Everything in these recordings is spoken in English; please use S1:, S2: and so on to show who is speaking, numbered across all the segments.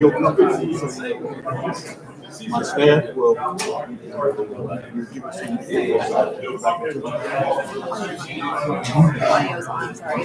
S1: open up my staff will give us some
S2: Audio's on, sorry.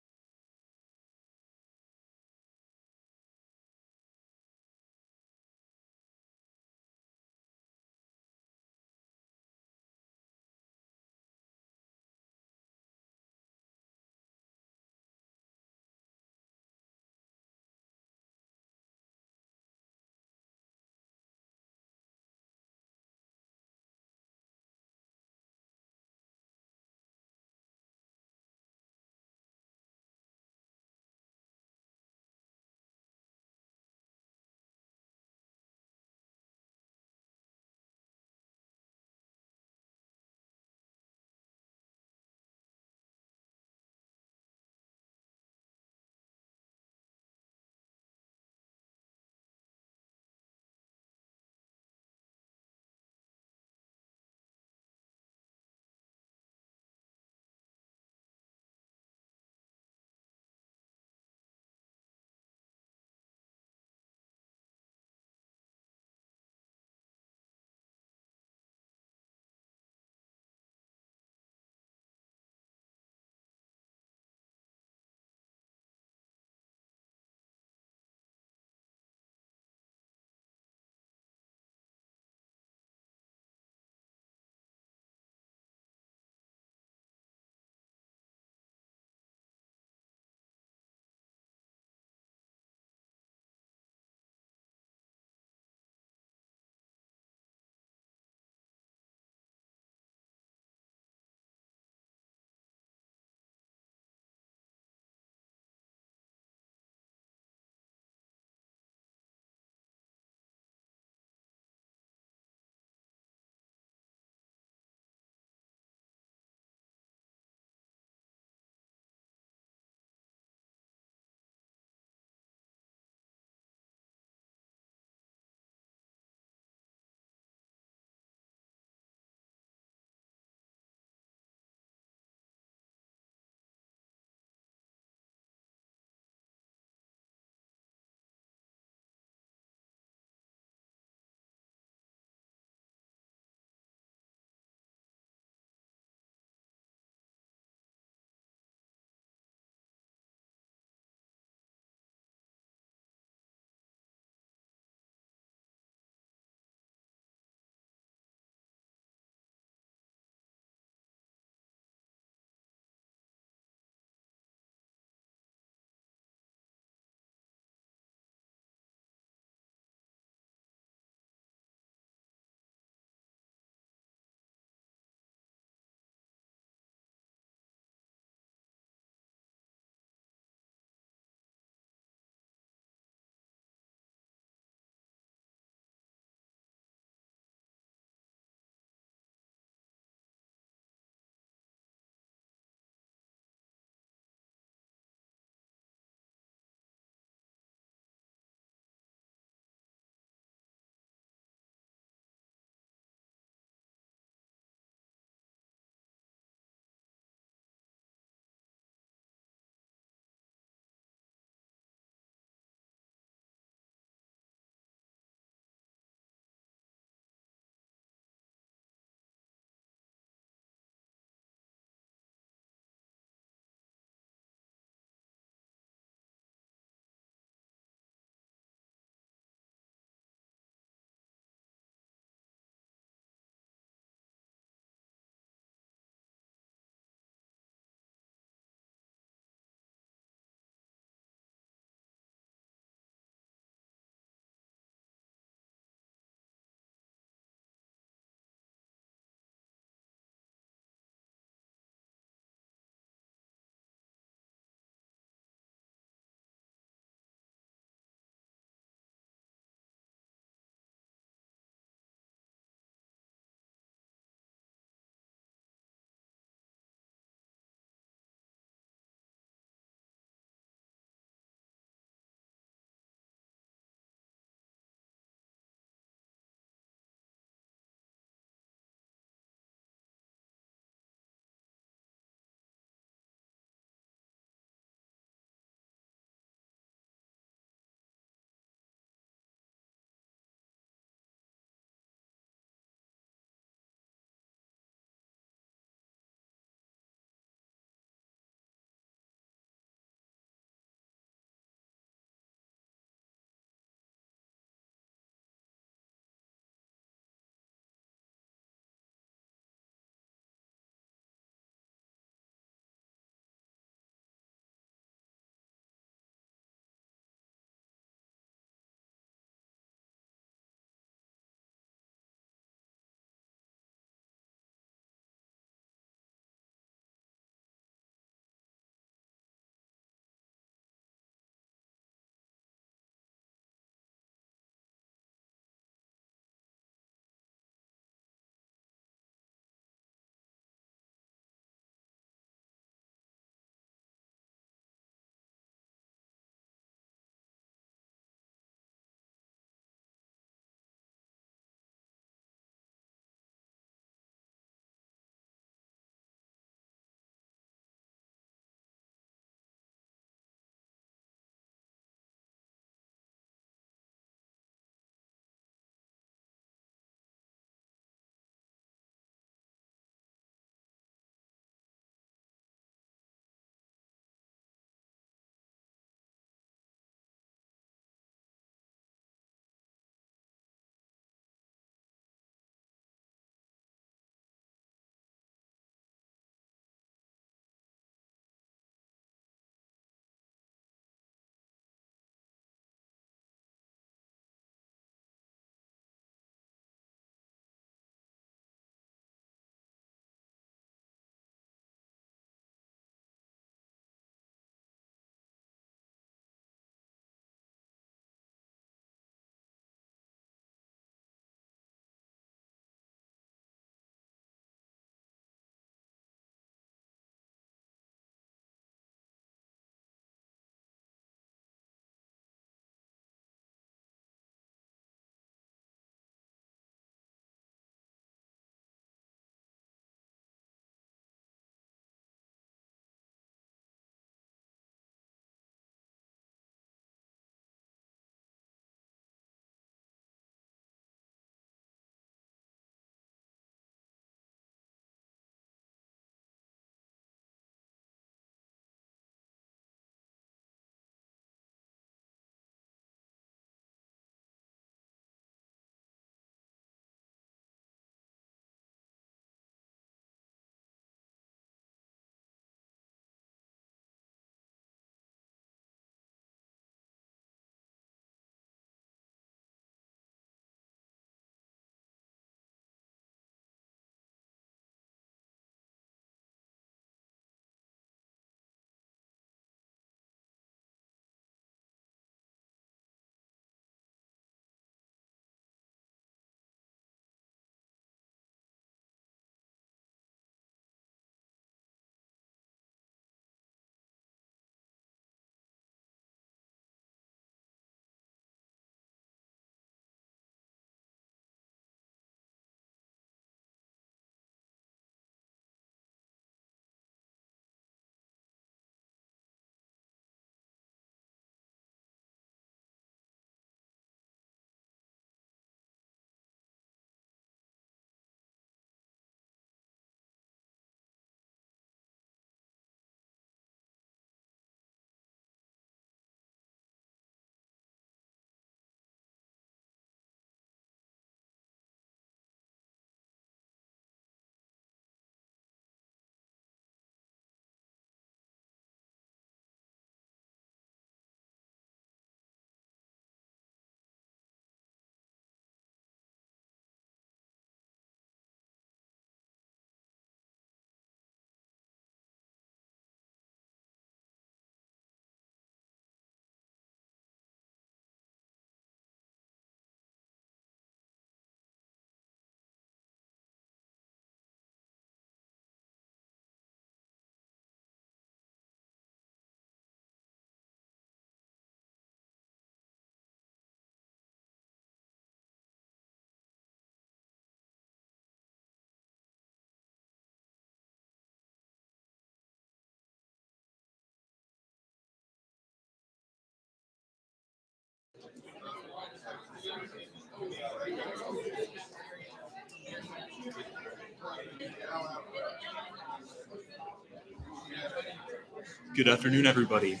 S3: Good afternoon, everybody.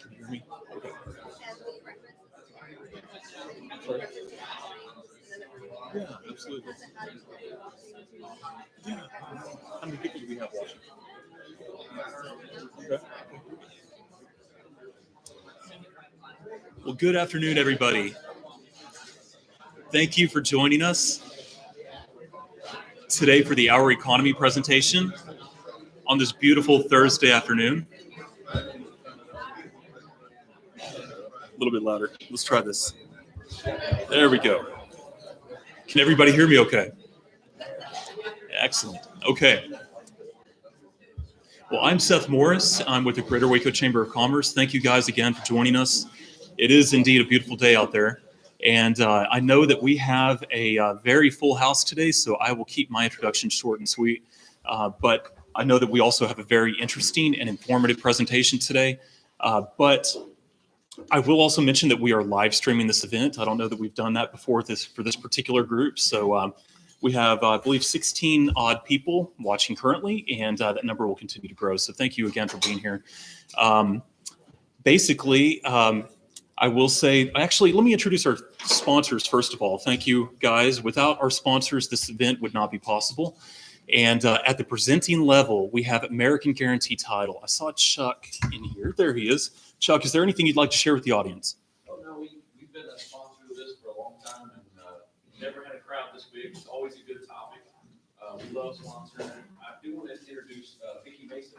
S3: Can you hear me? Okay. Sorry. Yeah, absolutely. Yeah. How many people do we have watching? Okay. Well, good afternoon, everybody. Thank you for joining us today for the Our Economy presentation on this beautiful Thursday afternoon. A little bit louder. Let's try this. There we go. Can everybody hear me okay? Excellent. Okay. Well, I'm Seth Morris. I'm with the Greater Waco Chamber of Commerce. Thank you guys again for joining us. It is indeed a beautiful day out there. And I know that we have a very full house today, so I will keep my introduction short and sweet. But I know that we also have a very interesting and informative presentation today. But I will also mention that we are live streaming this event. I don't know that we've done that before for this particular group. So we have, I believe, 16 odd people watching currently, and that number will continue to grow. So thank you again for being here. Basically, I will say, actually, let me introduce our sponsors first of all. Thank you, guys. Without our sponsors, this event would not be possible. And at the presenting level, we have American Guarantee Title. I saw Chuck in here. There he is. Chuck, is there anything you'd like to share with the audience?
S1: Oh, no, we've been a sponsor of this for a long time, and never had a crowd this big. It's always a good topic. We love sponsoring it. I do want to introduce Vicki Mason,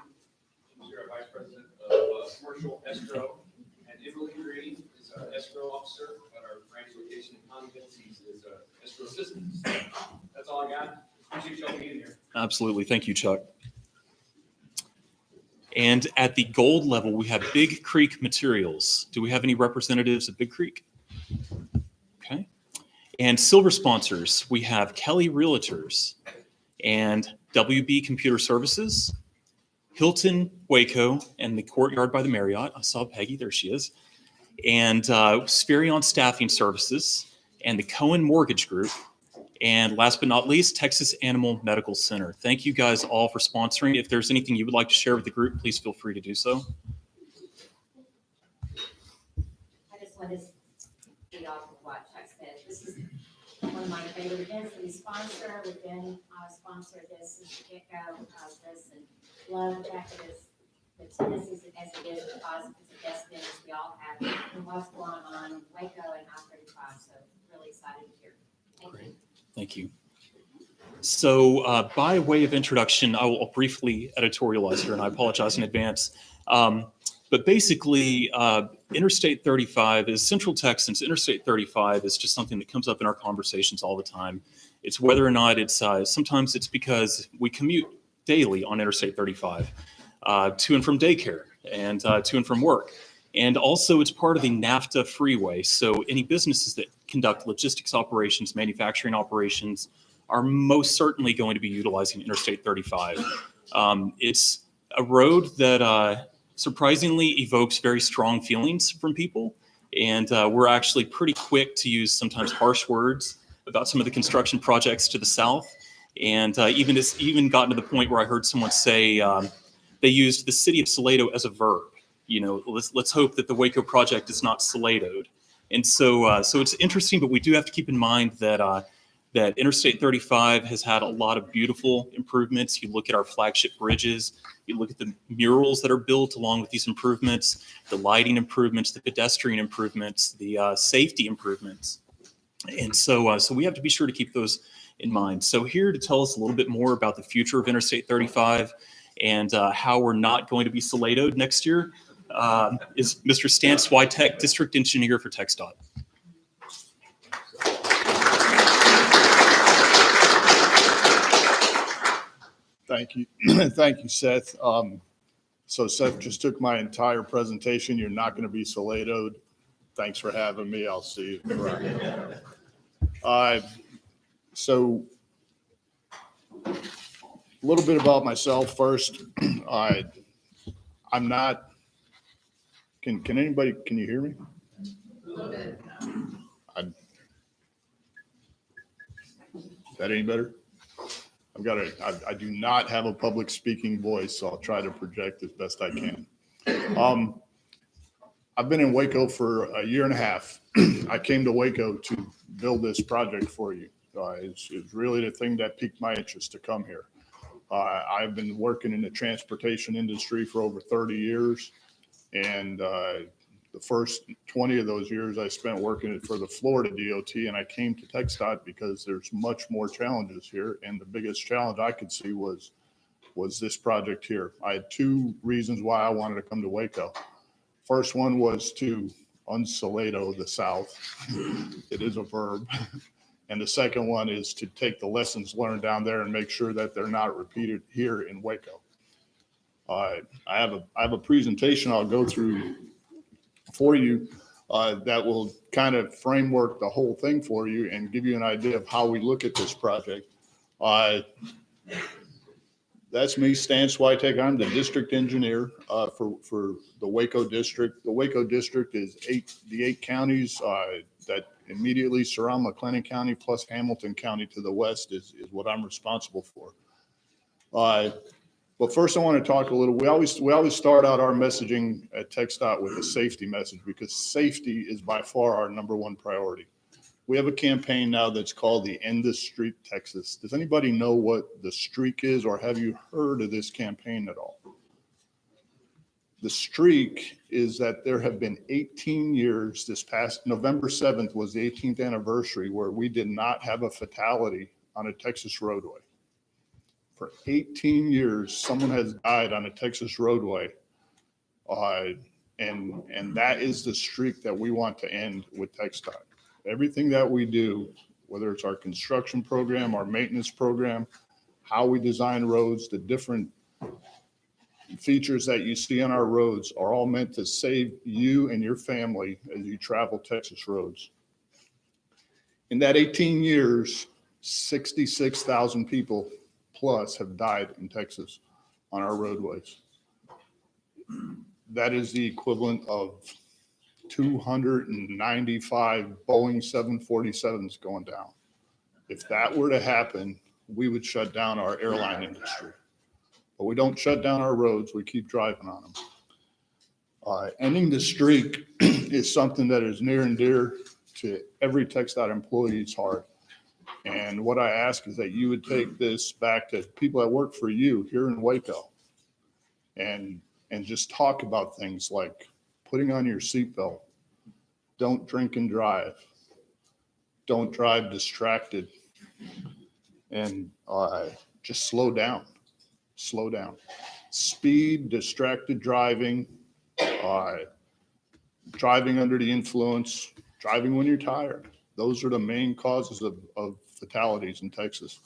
S1: who's our Vice President of Commercial Escrow, and Emily Green is our escrow officer at our branch location in Convent. He's escrow assistant. That's all I got. Appreciate y'all being here.
S3: Absolutely. Thank you, Chuck. And at the gold level, we have Big Creek Materials. Do we have any representatives of Big Creek? Okay. And silver sponsors, we have Kelly Realtors and WB Computer Services, Hilton Waco, and the Courtyard by the Marriott. I saw Peggy, there she is. And Spherion Staffing Services and the Cohen Mortgage Group. And last but not least, Texas Animal Medical Center. Thank you guys all for sponsoring. If there's anything you would like to share with the group, please feel free to do so.
S4: I just want to lead off with what Chuck said. This is one of my favorite events that we sponsor. We've been sponsored this since the get-go of this, and love the fact that it's the tennis as it is because it's the best dinners we all have and what's going on in Waco and I-35. So really excited to hear. Thank you.
S3: Thank you. So by way of introduction, I will briefly editorialize here, and I apologize in advance. But basically, Interstate 35 is Central Texans. Interstate 35 is just something that comes up in our conversations all the time. It's whether or not it's, sometimes it's because we commute daily on Interstate 35 to and from daycare and to and from work. And also it's part of the NAFTA freeway. So any businesses that conduct logistics operations, manufacturing operations are most certainly going to be utilizing Interstate 35. It's a road that surprisingly evokes very strong feelings from people. And we're actually pretty quick to use sometimes harsh words about some of the construction projects to the south. And it's even gotten to the point where I heard someone say they used the city of Salado as a verb. You know, let's hope that the Waco project is not Saladoed. And so it's interesting, but we do have to keep in mind that that Interstate 35 has had a lot of beautiful improvements. You look at our flagship bridges, you look at the murals that are built along with these improvements, the lighting improvements, the pedestrian improvements, the safety improvements. And so we have to be sure to keep those in mind. So here to tell us a little bit more about the future of Interstate 35 and how we're not going to be Saladoed next year is Mr. Stan Swiatek, District Engineer for TxDOT.
S5: Thank you. Thank you, Seth. So Seth just took my entire presentation. You're not going to be Saladoed. Thanks for having me. I'll see you around. So a little bit about myself first. I'm not, can anybody, can you hear me? Is that any better? I do not have a public speaking voice, so I'll try to project as best I can. I've been in Waco for a year and a half. I came to Waco to build this project for you. It's really the thing that piqued my interest to come here. I've been working in the transportation industry for over 30 years. And the first 20 of those years I spent working for the Florida DOT, and I came to TxDOT because there's much more challenges here. And the biggest challenge I could see was this project here. I had two reasons why I wanted to come to Waco. First one was to unsolado the South. It is a verb. And the second one is to take the lessons learned down there and make sure that they're not repeated here in Waco. I have a presentation I'll go through for you that will kind of framework the whole thing for you and give you an idea of how we look at this project. That's me, Stan Swiatek. I'm the district engineer for the Waco district. The Waco district is the eight counties that immediately surround McLennan County plus Hamilton County to the west is what I'm responsible for. But first I want to talk a little, we always start out our messaging at TxDOT with a safety message because safety is by far our number one priority. We have a campaign now that's called the End the Streak Texas. Does anybody know what the streak is, or have you heard of this campaign at all? The streak is that there have been 18 years, this past November 7th was the 18th anniversary, where we did not have a fatality on a Texas roadway. For 18 years, someone has died on a Texas roadway. And that is the streak that we want to end with TxDOT. Everything that we do, whether it's our construction program, our maintenance program, how we design roads, the different features that you see on our roads are all meant to save you and your family as you travel Texas roads. In that 18 years, 66,000 people plus have died in Texas on our roadways. That is the equivalent of 295 Boeing 747s going down. If that were to happen, we would shut down our airline industry. But we don't shut down our roads, we keep driving on them. Ending the streak is something that is near and dear to every TxDOT employee's heart. And what I ask is that you would take this back to people that work for you here in Waco and just talk about things like putting on your seatbelt, don't drink and drive, don't drive distracted, and just slow down. Speed, distracted driving, driving under the influence, driving when you're tired. Those are the main causes of fatalities in Texas.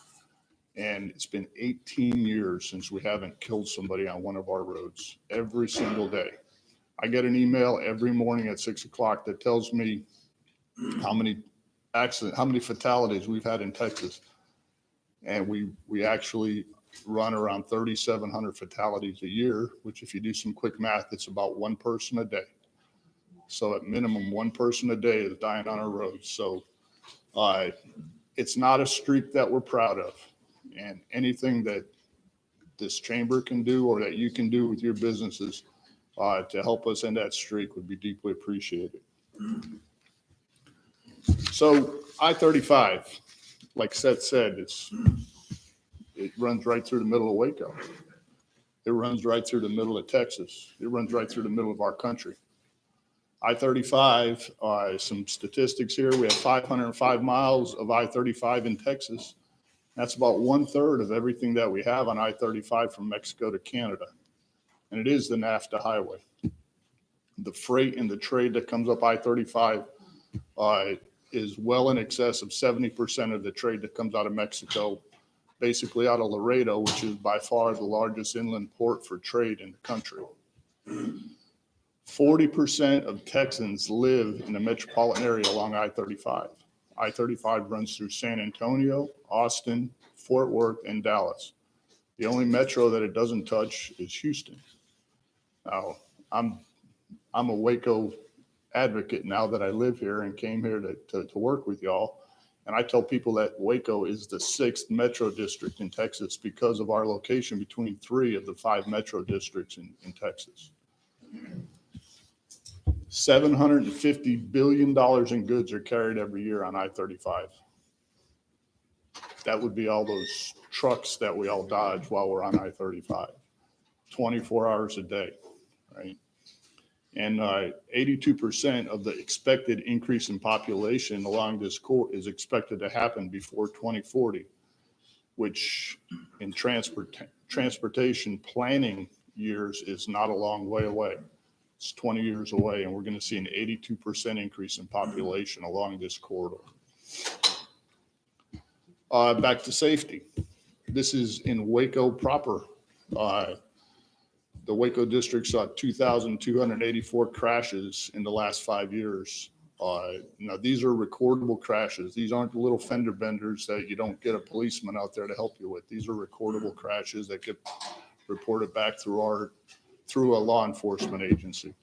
S5: And it's been 18 years since we haven't killed somebody on one of our roads every single day. I get an email every morning at 6 o'clock that tells me how many fatalities we've had in Texas. And we actually run around 3,700 fatalities a year, which if you do some quick math, it's about one person a day. So at minimum, one person a day is dying on our roads. So it's not a streak that we're proud of. And anything that this chamber can do or that you can do with your businesses to help us end that streak would be deeply appreciated. So I-35, like Seth said, it runs right through the middle of Waco. It runs right through the middle of Texas. It runs right through the middle of our country. I-35, some statistics here. We have 505 miles of I-35 in Texas. That's about 1/3 of everything that we have on I-35 from Mexico to Canada. And it is the NAFTA highway. The freight and the trade that comes up I-35 is well in excess of 70% of the trade that comes out of Mexico, basically out of Laredo, which is by far the largest inland port for trade in the country. 40% of Texans live in the metropolitan area along I-35. I-35 runs through San Antonio, Austin, Fort Worth, and Dallas. The only metro that it doesn't touch is Houston. Now, I'm a Waco advocate now that I live here and came here to work with y'all. And I tell people that Waco is the 6th metro district in Texas because of our location between 3 of the 5 metro districts in Texas. $750 billion in goods are carried every year on I-35. That would be all those trucks that we all dodge while we're on I-35, 24 hours a day, right? And 82% of the expected increase in population along this corridor is expected to happen before 2040, which in transportation planning years is not a long way away. It's 20 years away, and we're going to see an 82% increase in population along this corridor. Back to safety. This is in Waco proper. The Waco district saw 2,284 crashes in the last 5 years. Now, these are recordable crashes. These aren't the little fender benders that you don't get a policeman out there to help you with. These are recordable crashes that get reported back through a law enforcement agency,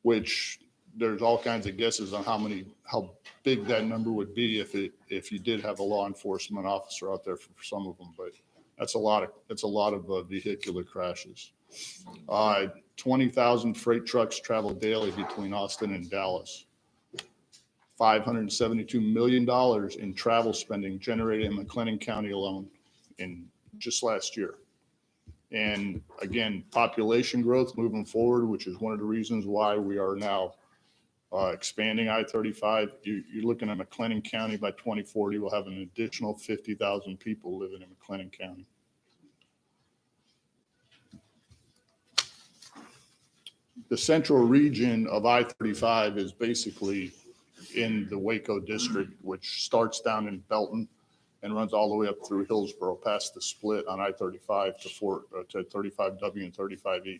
S5: which there's all kinds of guesses on how big that number would be if you did have a law enforcement officer out there for some of them, but that's a lot of vehicular crashes. 20,000 freight trucks travel daily between Austin and Dallas. $572 million in travel spending generated in McLennan County alone in just last year. And again, population growth moving forward, which is one of the reasons why we are now expanding I-35. You're looking at McLennan County by 2040, we'll have an additional 50,000 people living in McLennan County. The central region of I-35 is basically in the Waco district, which starts down in Belton and runs all the way up through Hillsboro past the split on I-35 to 35W and 35E.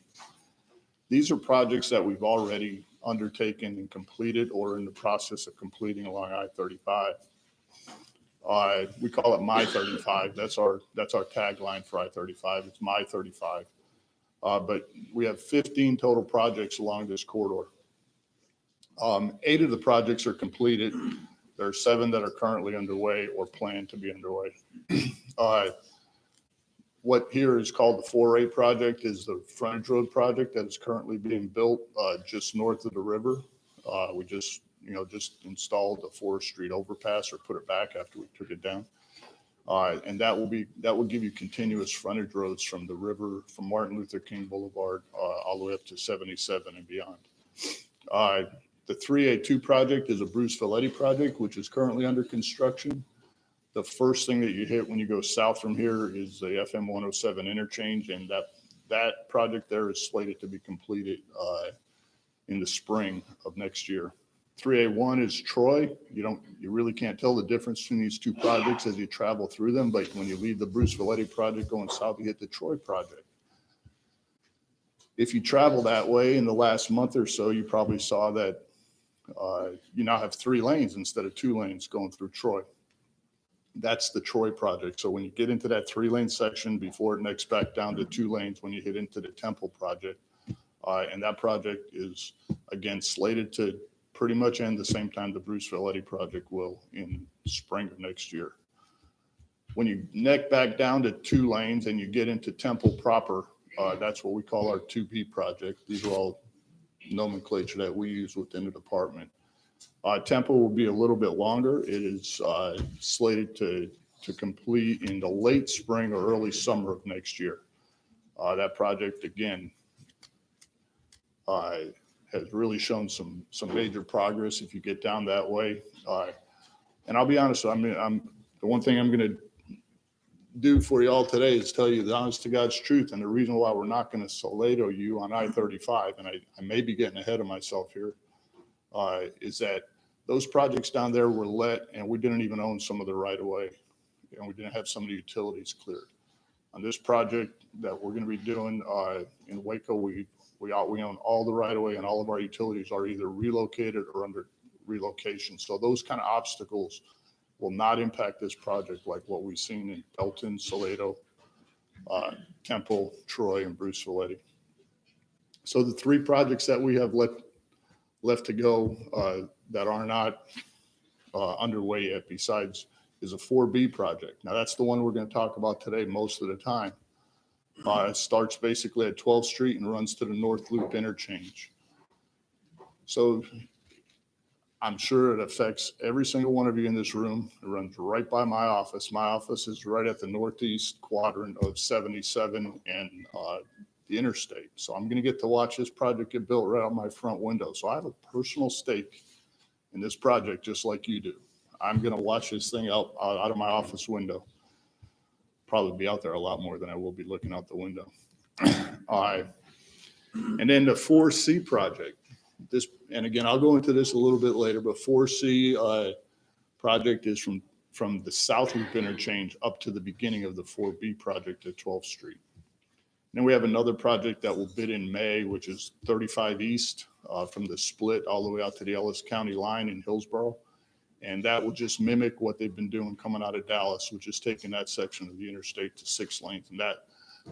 S5: These are projects that we've already undertaken and completed or in the process of completing along I-35. We call it My 35. That's our tagline for I-35. It's My 35. But we have 15 total projects along this corridor. 8 of the projects are completed. There are 7 that are currently underway or planned to be underway. What here is called the 4A project is the frontage road project that is currently being built just north of the river. We just installed the Forest Street overpass or put it back after we took it down. And that will give you continuous frontage roads from the river, from Martin Luther King Boulevard, all the way up to 77 and beyond. The 3A2 project is a Bruce Valetti project, which is currently under construction. The first thing that you hit when you go south from here is the FM 107 interchange, and that project there is slated to be completed in the spring of next year. 3A1 is Troy. You really can't tell the difference between these two projects as you travel through them, but when you leave the Bruce Valetti project going south, you hit the Troy project. If you travel that way in the last month or so, you probably saw that you now have 3 lanes instead of 2 lanes going through Troy. That's the Troy project. So when you get into that 3-lane section before it necks back down to 2 lanes when you hit into the Temple project, and that project is again slated to pretty much end the same time the Bruce Valetti project will in spring of next year. When you neck back down to 2 lanes and you get into Temple proper, that's what we call our 2B project. These are all nomenclature that we use within the department. Temple will be a little bit longer. It is slated to complete in the late spring or early summer of next year. That project, again, has really shown some major progress if you get down that way. And I'll be honest, the one thing I'm going to do for you all today is tell you the honest to God's truth. And the reason why we're not going to Salado you on I-35, and I may be getting ahead of myself here, is that those projects down there were let, and we didn't even own some of the right of way, and we didn't have some of the utilities cleared. On this project that we're going to be doing in Waco, we own all the right of way, and all of our utilities are either relocated or under relocation. So those kind of obstacles will not impact this project like what we've seen in Belton, Salado, Temple, Troy, and Bruce Valetti. So the 3 projects that we have left to go that are not underway yet besides is a 4B project. Now that's the one we're going to talk about today most of the time. It starts basically at 12th Street and runs to the North Loop interchange. So I'm sure it affects every single one of you in this room. It runs right by my office. My office is right at the northeast quadrant of 77 and the interstate. So I'm going to get to watch this project get built right out my front window. So I have a personal stake in this project, just like you do. I'm going to watch this thing out of my office window. Probably be out there a lot more than I will be looking out the window. And then the 4C project. This, and again, I'll go into this a little bit later, but 4C project is from the South Loop interchange up to the beginning of the 4B project at 12th Street. Then we have another project that will bid in May, which is 35 East from the split all the way out to the Ellis County line in Hillsborough. And that will just mimic what they've been doing coming out of Dallas, which is taking that section of the interstate to 6 lanes. And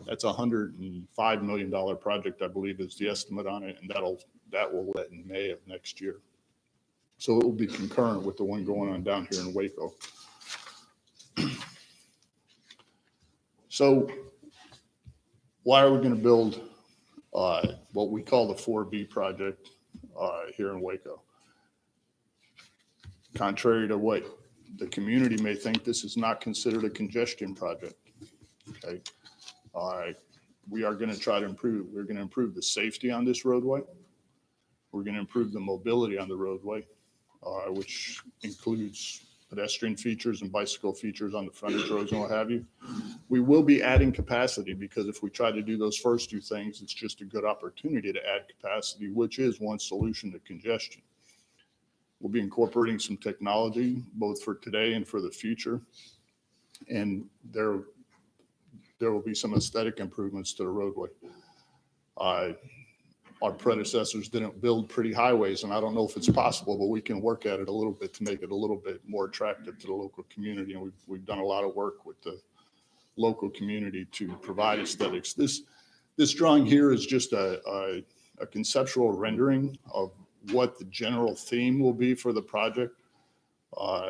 S5: that's a $105 million project, I believe, is the estimate on it. And that will let in May of next year. So it will be concurrent with the one going on down here in Waco. So why are we going to build what we call the 4B project here in Waco? Contrary to what the community may think, this is not considered a congestion project. Okay. We are going to try to improve. We're going to improve the safety on this roadway. We're going to improve the mobility on the roadway, which includes pedestrian features and bicycle features on the frontage roads and what have you. We will be adding capacity because if we try to do those first two things, it's just a good opportunity to add capacity, which is one solution to congestion. We'll be incorporating some technology, both for today and for the future. And there will be some aesthetic improvements to the roadway. Our predecessors didn't build pretty highways, and I don't know if it's possible, but we can work at it a little bit to make it a little bit more attractive to the local community. And we've done a lot of work with the local community to provide aesthetics. This drawing here is just a conceptual rendering of what the general theme will be for the project.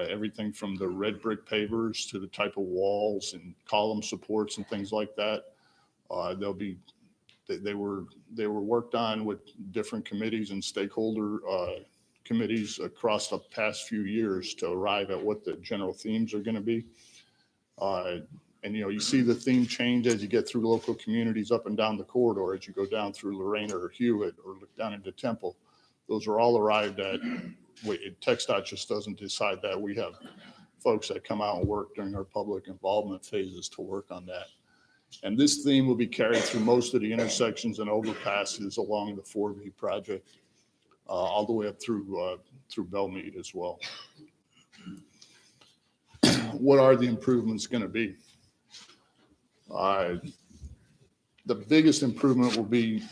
S5: Everything from the red brick pavers to the type of walls and column supports and things like that. They were worked on with different committees and stakeholder committees across the past few years to arrive at what the general themes are going to be. And you see the theme change as you get through local communities up and down the corridor, as you go down through Lorena or Hewitt or look down into Temple. Those are all arrived at. TxDOT just doesn't decide that. We have folks that come out and work during our public involvement phases to work on that. And this theme will be carried through most of the intersections and overpasses along the 4B project, all the way up through Belmead as well. What are the improvements going to be? The biggest improvement will be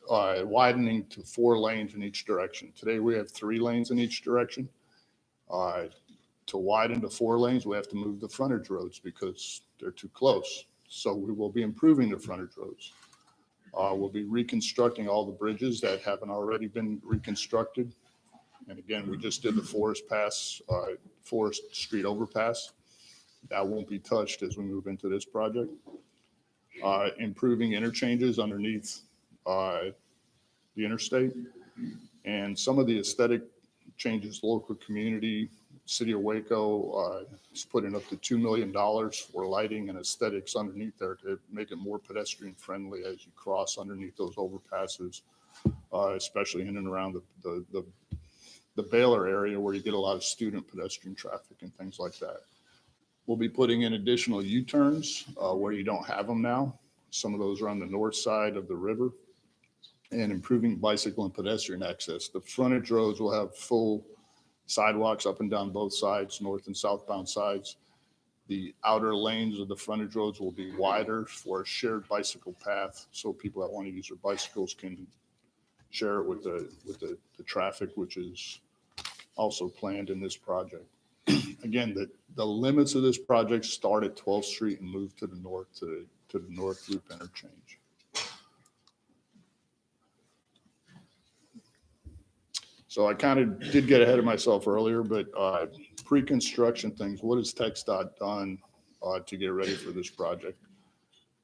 S5: widening to 4 lanes in each direction. Today we have 3 lanes in each direction. To widen to 4 lanes, we have to move the frontage roads because they're too close. So we will be improving the frontage roads. We'll be reconstructing all the bridges that haven't already been reconstructed. And again, we just did the Forest Street overpass. That won't be touched as we move into this project. Improving interchanges underneath the interstate, and some of the aesthetic changes, local community, City of Waco is putting up to $2 million for lighting and aesthetics underneath there to make it more pedestrian friendly as you cross underneath those overpasses, especially in and around the Baylor area where you get a lot of student pedestrian traffic and things like that. We'll be putting in additional U-turns where you don't have them now. Some of those are on the north side of the river, and improving bicycle and pedestrian access. The frontage roads will have full sidewalks up and down both sides, north and southbound sides. The outer lanes of the frontage roads will be wider for a shared bicycle path, so people that want to use their bicycles can share it with the traffic, which is also planned in this project. Again, the limits of this project start at 12th Street and move to the north to the North Loop interchange. So I kind of did get ahead of myself earlier, but pre-construction things, what has TxDOT done to get ready for this project?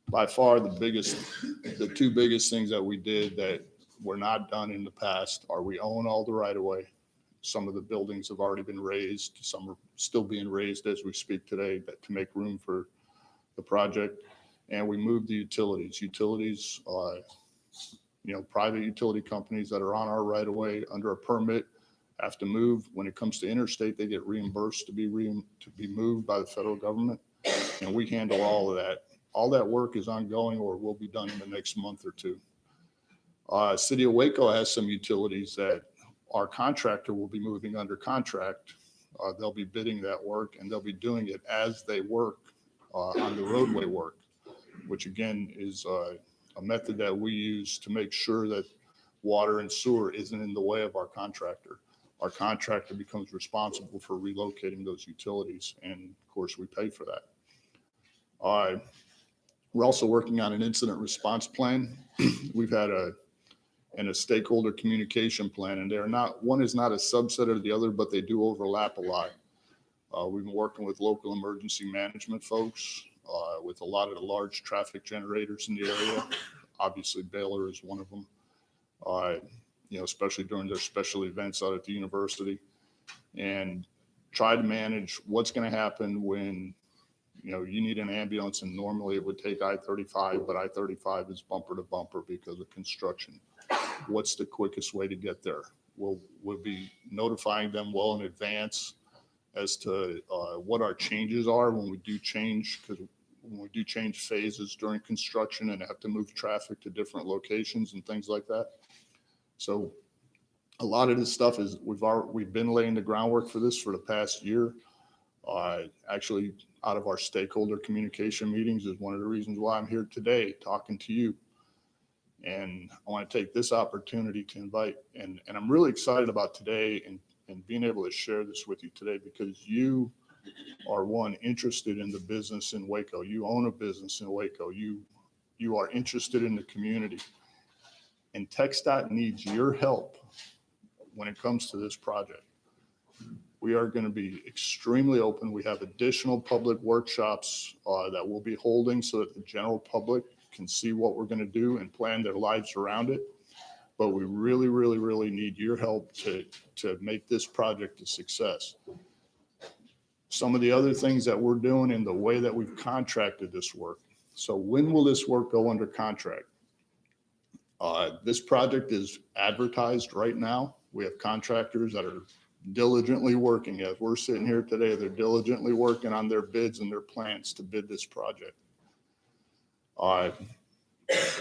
S5: By far the two biggest things that we did that were not done in the past are we own all the right of way. Some of the buildings have already been raised. Some are still being raised as we speak today to make room for the project. And we moved the utilities. Private utility companies that are on our right of way under a permit have to move. When it comes to interstate, they get reimbursed to be moved by the federal government. And we handle all of that. All that work is ongoing or will be done in the next month or two. City of Waco has some utilities that our contractor will be moving under contract. They'll be bidding that work and they'll be doing it as they work on the roadway work, which again is a method that we use to make sure that water and sewer isn't in the way of our contractor. Our contractor becomes responsible for relocating those utilities, and of course we pay for that. We're also working on an incident response plan. We've had a stakeholder communication plan, and one is not a subset of the other, but they do overlap a lot. We've been working with local emergency management folks, with a lot of the large traffic generators in the area. Obviously, Baylor is one of them, especially during their special events out at the university, and try to manage what's going to happen when you need an ambulance, and normally it would take I-35, but I-35 is bumper to bumper because of construction. What's the quickest way to get there? We'll be notifying them well in advance as to what our changes are when we do change, because when we do change phases during construction and have to move traffic to different locations and things like that. So a lot of this stuff is we've been laying the groundwork for this for the past year. Actually, out of our stakeholder communication meetings is one of the reasons why I'm here today talking to you. And I want to take this opportunity to invite, and I'm really excited about today and being able to share this with you today, because you are interested in the business in Waco. You own a business in Waco. You are interested in the community, and TxDOT needs your help when it comes to this project. We are going to be extremely open. We have additional public workshops that we'll be holding so that the general public can see what we're going to do and plan their lives around it. But we really, really, really need your help to make this project a success. Some of the other things that we're doing in the way that we've contracted this work. So when will this work go under contract? This project is advertised right now. We have contractors that are diligently working. As we're sitting here today, they're diligently working on their bids and their plans to bid this project.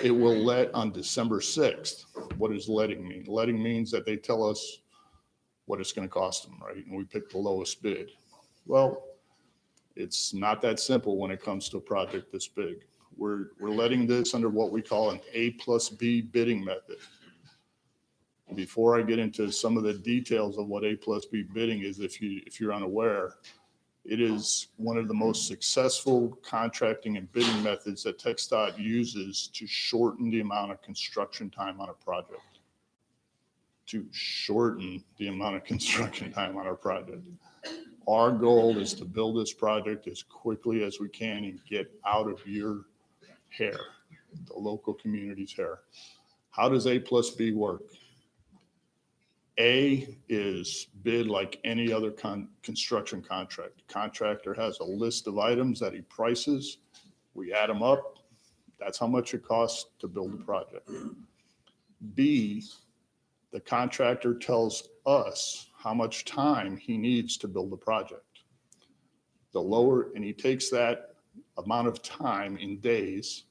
S5: It will let on December 6th. What does letting mean? Letting means that they tell us what it's going to cost them, right? And we pick the lowest bid. Well, it's not that simple when it comes to a project this big. We're letting this under what we call an A+B bidding method. Before I get into some of the details of what A+B bidding is, if you're unaware, it is one of the most successful contracting and bidding methods that TxDOT uses to shorten the amount of construction time on a project. Our goal is to build this project as quickly as we can and get out of your hair, the local community's hair. How does A+B work? A is bid like any other construction contract. The contractor has a list of items that he prices. We add them up. That's how much it costs to build the project. B, the contractor tells us how much time he needs to build the project. And he takes that amount of time in days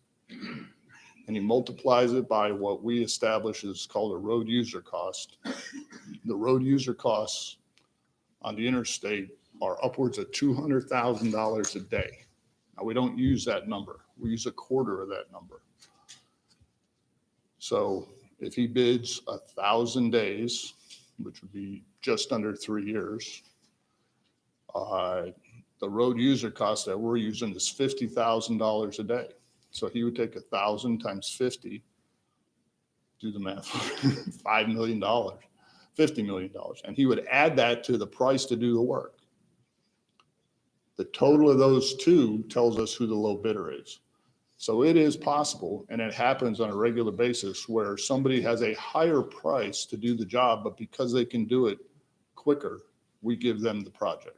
S5: and he multiplies it by what we establish is called a road user cost. The road user costs on the interstate are upwards of $200,000 a day. Now, we don't use that number. We use a quarter of that number. So if he bids 1,000 days, which would be just under 3 years, the road user cost that we're using is $50,000 a day. So he would take 1,000 times 50, do the math, $5 million. $50 million. And he would add that to the price to do the work. The total of those two tells us who the low bidder is. So it is possible, and it happens on a regular basis, where somebody has a higher price to do the job, but because they can do it quicker, we give them the project.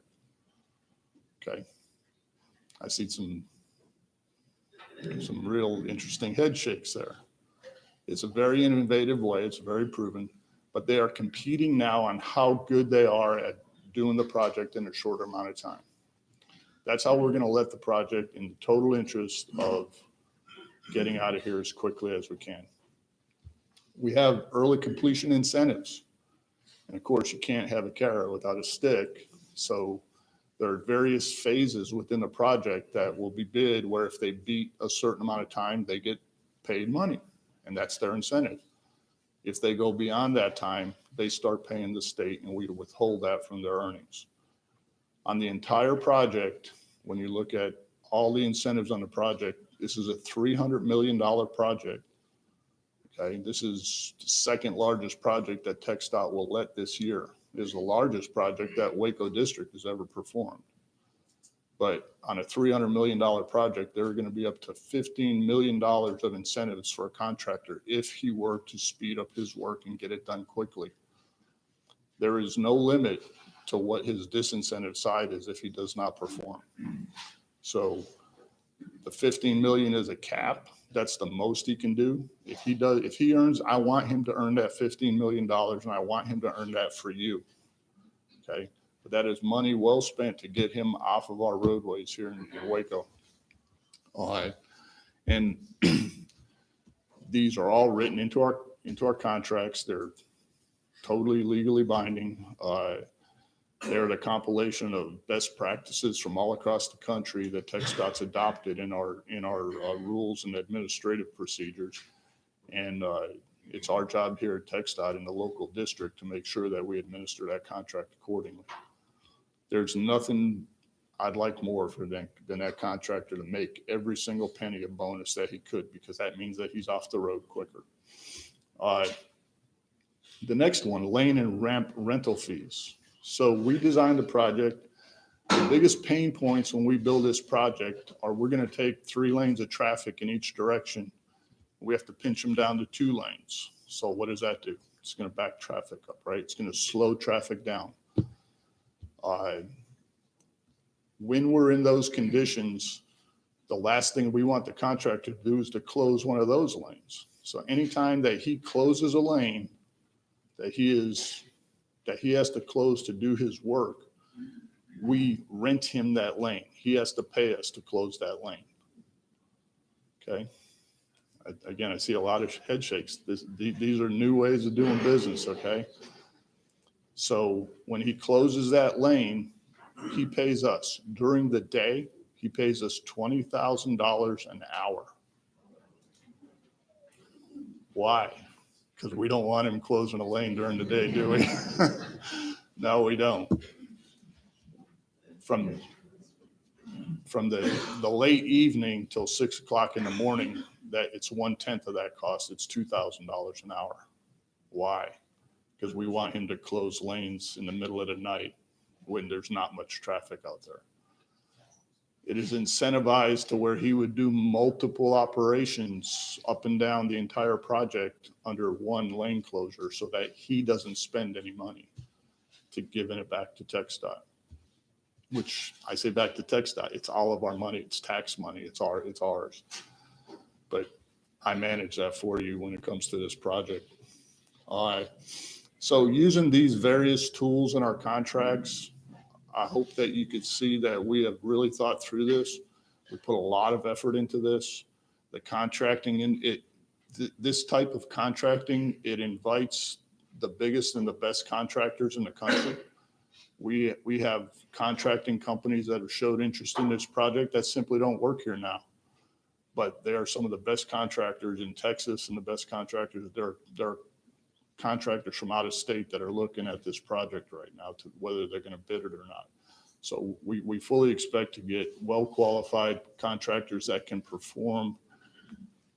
S5: Okay. I see some real interesting head shakes there. It's a very innovative way. It's very proven, but they are competing now on how good they are at doing the project in a shorter amount of time. That's how we're going to let the project in the total interest of getting out of here as quickly as we can. We have early completion incentives. And of course, you can't have a carrot without a stick. So there are various phases within the project that will be bid where if they beat a certain amount of time, they get paid money. And that's their incentive. If they go beyond that time, they start paying the state, and we withhold that from their earnings. On the entire project, when you look at all the incentives on the project, this is a $300 million project. Okay, this is the second largest project that TxDOT will let this year. It is the largest project that Waco District has ever performed. But on a $300 million project, there are going to be up to $15 million of incentives for a contractor if he were to speed up his work and get it done quickly. There is no limit to what his disincentive side is if he does not perform. So the 15 million is a cap. That's the most he can do. If he earns, I want him to earn that $15 million, and I want him to earn that for you. Okay. But that is money well spent to get him off of our roadways here in Waco. All right. And these are all written into our contracts. They're totally legally binding. They're the compilation of best practices from all across the country that TxDOT's adopted in our rules and administrative procedures. And it's our job here at TxDOT in the local district to make sure that we administer that contract accordingly. There's nothing I'd like more than that contractor to make every single penny a bonus that he could, because that means that he's off the road quicker. The next one, lane and ramp rental fees. So we designed the project. The biggest pain points when we build this project are we're going to take 3 lanes of traffic in each direction. We have to pinch them down to 2 lanes. So what does that do? It's going to back traffic up, right? It's going to slow traffic down. When we're in those conditions, the last thing we want the contractor to do is to close one of those lanes. So anytime that he closes a lane that he has to close to do his work, we rent him that lane. He has to pay us to close that lane. Okay. Again, I see a lot of head shakes. These are new ways of doing business. Okay. So when he closes that lane, he pays us. During the day, he pays us $20,000 an hour. Why? Because we don't want him closing a lane during the day, do we? No, we don't. From the late evening till 6 o'clock in the morning, that it's 1/10 of that cost. It's $2,000 an hour. Why? Because we want him to close lanes in the middle of the night when there's not much traffic out there. It is incentivized to where he would do multiple operations up and down the entire project under one lane closure so that he doesn't spend any money to giving it back to TxDOT. Which I say back to TxDOT, it's all of our money. It's tax money. It's ours. But I manage that for you when it comes to this project. All right. So using these various tools in our contracts, I hope that you could see that we have really thought through this. We put a lot of effort into this. The contracting in it, this type of contracting, it invites the biggest and the best contractors in the country. We have contracting companies that have showed interest in this project that simply don't work here now. But they are some of the best contractors in Texas and the best contractors. They're contractors from out of state that are looking at this project right now to whether they're going to bid it or not. So we fully expect to get well-qualified contractors that can perform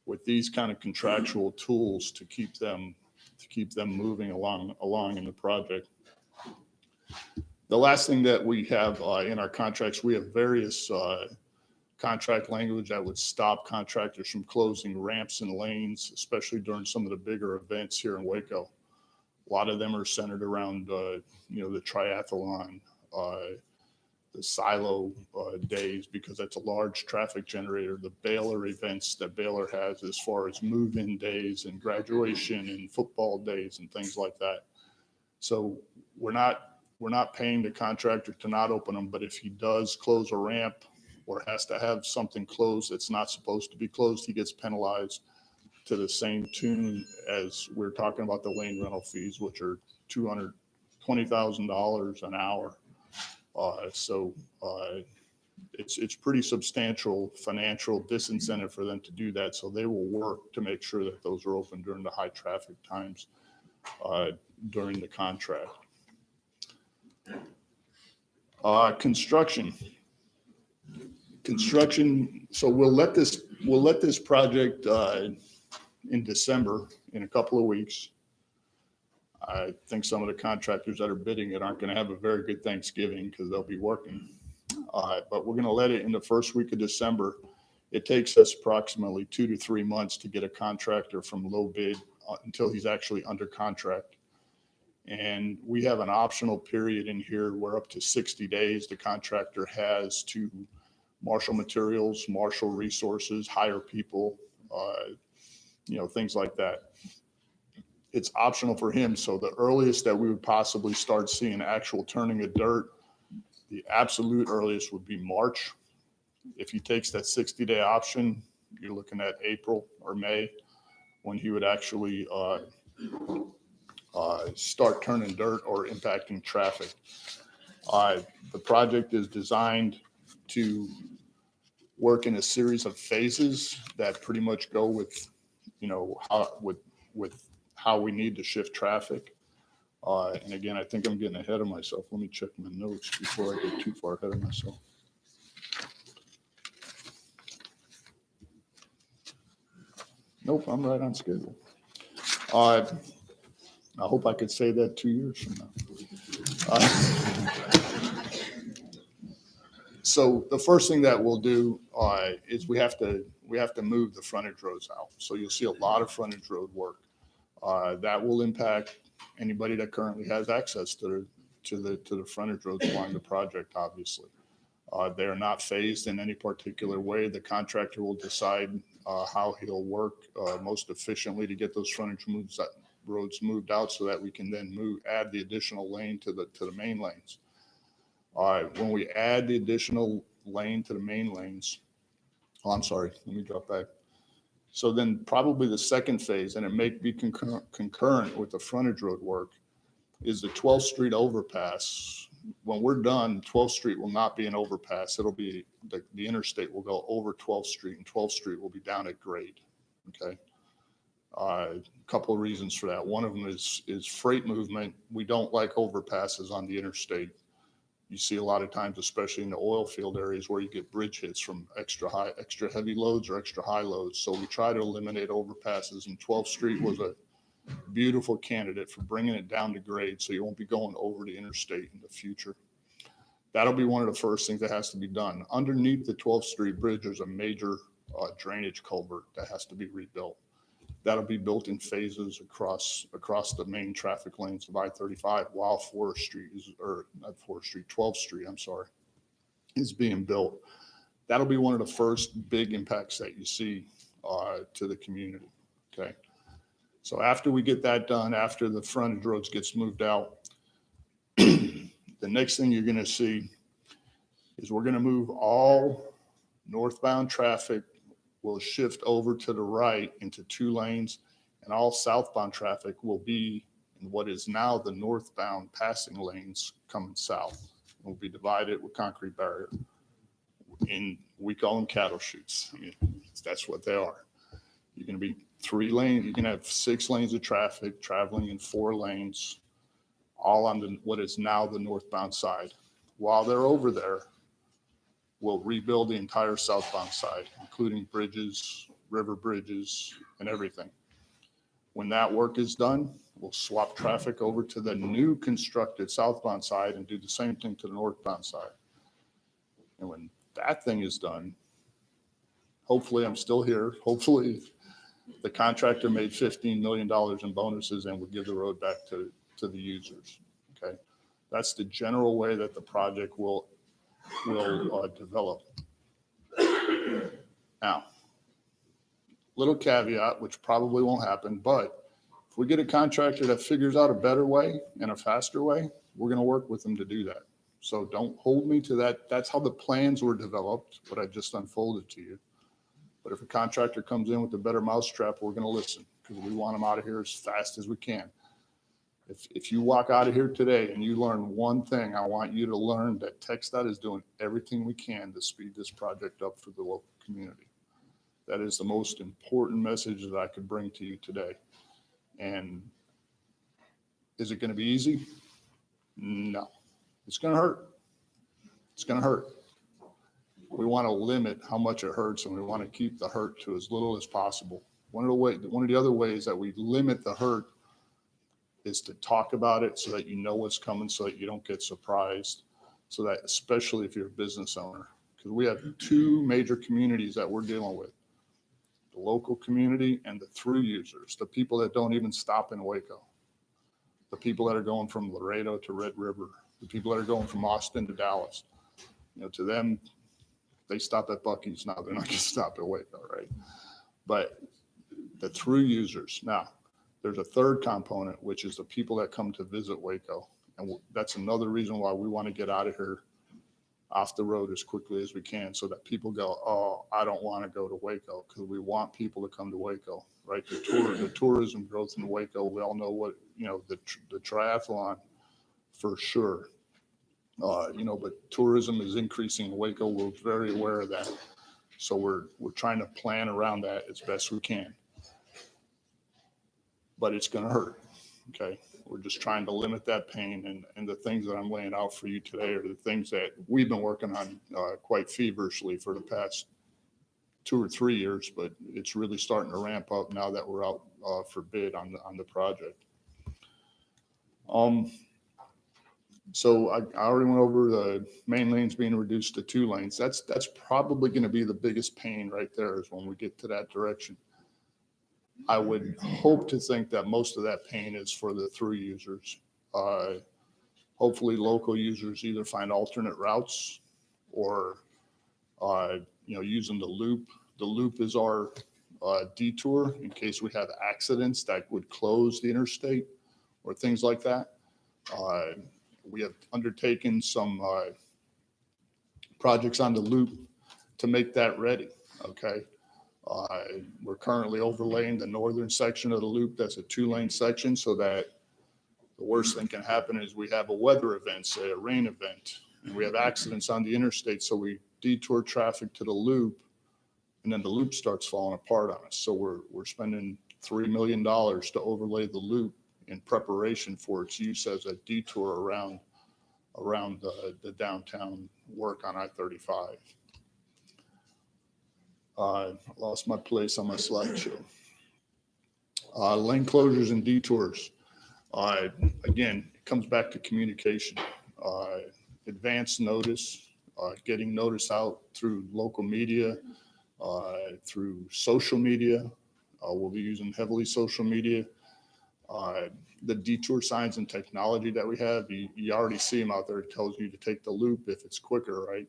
S5: with these kind of contractual tools to keep them to keep them moving along in the project. The last thing that we have in our contracts, we have various contract language that would stop contractors from closing ramps and lanes, especially during some of the bigger events here in Waco. A lot of them are centered around, the triathlon, the silo days, because that's a large traffic generator. The Baylor events that Baylor has as far as move-in days and graduation and football days and things like that. So we're not paying the contractor to not open them, but if he does close a ramp or has to have something closed that's not supposed to be closed, he gets penalized to the same tune as we're talking about the lane rental fees, which are $220,000 an hour. It's pretty substantial financial disincentive for them to do that. So they will work to make sure that those are open during the high traffic times during the contract. Construction. So we'll let this project in December, in a couple of weeks. I think some of the contractors that are bidding it aren't going to have a very good Thanksgiving because they'll be working. But we're going to let it in the first week of December. It takes us approximately 2 to 3 months to get a contractor from low bid until he's actually under contract. And we have an optional period in here where up to 60 days the contractor has to marshal materials, marshal resources, hire people, things like that. It's optional for him. So the earliest that we would possibly start seeing actual turning of dirt, the absolute earliest would be March. If he takes that 60-day option, you're looking at April or May when he would actually start turning dirt or impacting traffic. The project is designed to work in a series of phases that pretty much go with, how we need to shift traffic. And again, I think I'm getting ahead of myself. Let me check my notes before I get too far ahead of myself. Nope, I'm right on schedule. I hope I could say that 2 years from now. So the first thing that we'll do is we have to move the frontage roads out. So you'll see a lot of frontage road work. That will impact anybody that currently has access to the frontage roads along the project, obviously. They are not phased in any particular way. The contractor will decide how he'll work most efficiently to get those frontage roads moved out so that we can then add the additional lane to the main lanes. When we add the additional lane to the main lanes, let me drop back. So then probably the second phase, and it may be concurrent with the frontage road work, is the 12th Street overpass. When we're done, 12th Street will not be an overpass. It'll be the interstate will go over 12th Street, and 12th Street will be down at grade. Okay. A couple of reasons for that. One of them is freight movement. We don't like overpasses on the interstate. You see a lot of times, especially in the oil field areas, where you get bridge hits from extra heavy loads or extra high loads. So we try to eliminate overpasses, and 12th Street was a beautiful candidate for bringing it down to grade so you won't be going over the interstate in the future. That'll be one of the first things that has to be done. Underneath the 12th Street Bridge, there's a major drainage culvert that has to be rebuilt. That'll be built in phases across the main traffic lanes of I-35 while 12th Street is being built. That'll be one of the first big impacts that you see to the community. Okay. So after we get that done, after the frontage roads gets moved out, the next thing you're going to see is we're going to move all northbound traffic will shift over to the right into 2 lanes, and all southbound traffic will be in what is now the northbound passing lanes coming south. It will be divided with concrete barrier. We call them cattle chutes. I mean, that's what they are. You're going to be 3 lanes. You can have 6 lanes of traffic traveling in 4 lanes, all on what is now the northbound side. While they're over there, we'll rebuild the entire southbound side, including bridges, river bridges, and everything. When that work is done, we'll swap traffic over to the new constructed southbound side and do the same thing to the northbound side. And when that thing is done, hopefully I'm still here. Hopefully the contractor made $15 million in bonuses and would give the road back to the users. Okay. That's the general way that the project will develop. Now, little caveat, which probably won't happen, but if we get a contractor that figures out a better way and a faster way, we're going to work with them to do that. So don't hold me to that. That's how the plans were developed, what I just unfolded to you. But if a contractor comes in with a better mousetrap, we're going to listen because we want them out of here as fast as we can. If you walk out of here today and you learn one thing, I want you to learn that TxDOT is doing everything we can to speed this project up for the local community. That is the most important message that I could bring to you today. And is it going to be easy? No. It's going to hurt. It's going to hurt. We want to limit how much it hurts, and we want to keep the hurt to as little as possible. One of the other ways that we limit the hurt is to talk about it so that you know what's coming, so that you don't get surprised, so that especially if you're a business owner, because we have two major communities that we're dealing with, the local community and the through users, the people that don't even stop in Waco, the people that are going from Laredo to Red River, the people that are going from Austin to Dallas. You know, to them, they stop at Buc-ee's now. They're not going to stop at Waco, right? But the through users. Now, there's a third component, which is the people that come to visit Waco. And that's another reason why we want to get out of here off the road as quickly as we can so that people go, oh, I don't want to go to Waco, because we want people to come to Waco, right? The tourism growth in Waco, we all know what, you know, the triathlon for sure. But tourism is increasing in Waco. We're very aware of that. So we're trying to plan around that as best we can. But it's going to hurt. Okay. We're just trying to limit that pain. And the things that I'm laying out for you today are the things that we've been working on quite feverishly for the past 2 or 3 years, but it's really starting to ramp up now that we're out for bid on the project. So I already went over the main lanes being reduced to 2 lanes. That's probably going to be the biggest pain right there, is when we get to that direction. I would hope to think that most of that pain is for the through users. Hopefully local users either find alternate routes or, using the loop. The loop is our detour in case we have accidents that would close the interstate or things like that. We have undertaken some projects on the loop to make that ready, okay? We're currently overlaying the northern section of the loop. That's a 2-lane section, so that the worst thing can happen is we have a weather event, say a rain event, and we have accidents on the interstate. So we detour traffic to the loop, and then the loop starts falling apart on us. So we're spending $3 million to overlay the loop in preparation for its use as a detour around the downtown work on I-35. Lost my place on my slideshow. Lane closures and detours. Again, it comes back to communication. Advance notice, getting notice out through local media, through social media. We'll be using heavily social media. The detour signs and technology that we have, you already see them out there. It tells you to take the loop if it's quicker, right?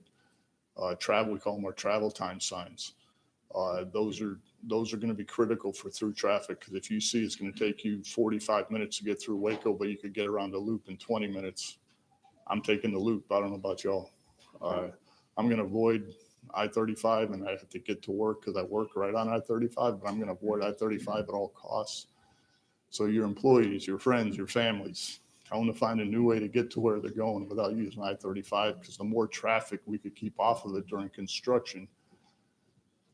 S5: We call them our travel time signs. Those are going to be critical for through traffic, because if you see it's going to take you 45 minutes to get through Waco, but you could get around the loop in 20 minutes, I'm taking the loop. I don't know about y'all. I'm going to avoid I-35, and I have to get to work because I work right on I-35, but I'm going to avoid I-35 at all costs. So your employees, your friends, your families, tell them to find a new way to get to where they're going without using I-35, because the more traffic we could keep off of it during construction,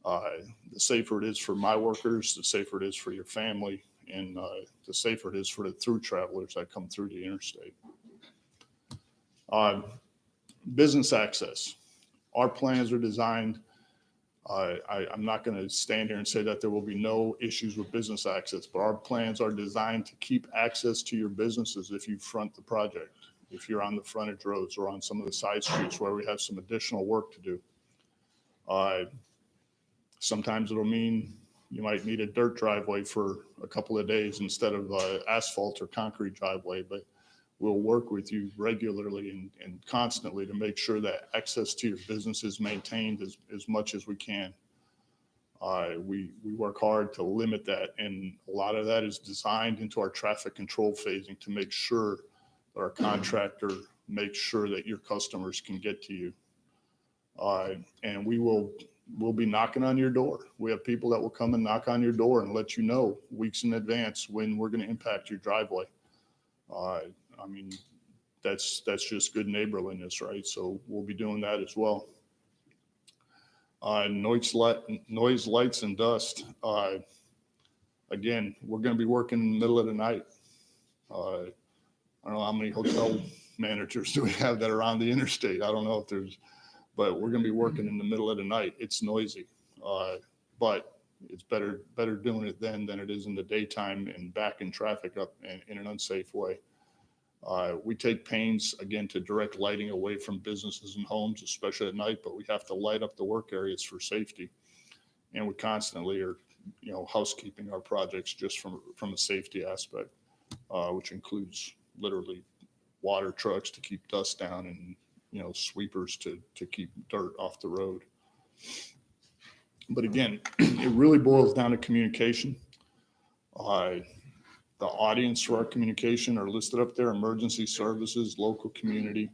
S5: the safer it is for my workers, the safer it is for your family, and the safer it is for the through travelers that come through the interstate. Business access. Our plans are designed I'm not going to stand here and say that there will be no issues with business access, but our plans are designed to keep access to your businesses if you front the project, if you're on the frontage roads or on some of the side streets where we have some additional work to do. Sometimes it'll mean you might need a dirt driveway for a couple of days instead of asphalt or concrete driveway, but we'll work with you regularly and constantly to make sure that access to your business is maintained as much as we can. We work hard to limit that, and a lot of that is designed into our traffic control phasing to make sure that our contractor makes sure that your customers can get to you. And we'll be knocking on your door. We have people that will come and knock on your door and let you know weeks in advance when we're going to impact your driveway. I mean, that's just good neighborliness, right? So we'll be doing that as well. Noise, lights, and dust. Again, we're going to be working in the middle of the night. I don't know how many hotel managers do we have that are on the interstate. I don't know if there's, but we're going to be working in the middle of the night. It's noisy, but it's better doing it then than it is in the daytime and backing traffic up in an unsafe way. We take pains, again, to direct lighting away from businesses and homes, especially at night, but we have to light up the work areas for safety. And we constantly are, housekeeping our projects just from a safety aspect, which includes literally water trucks to keep dust down and, sweepers to keep dirt off the road. But again, it really boils down to communication. The audience for our communication are listed up there: emergency services, local community,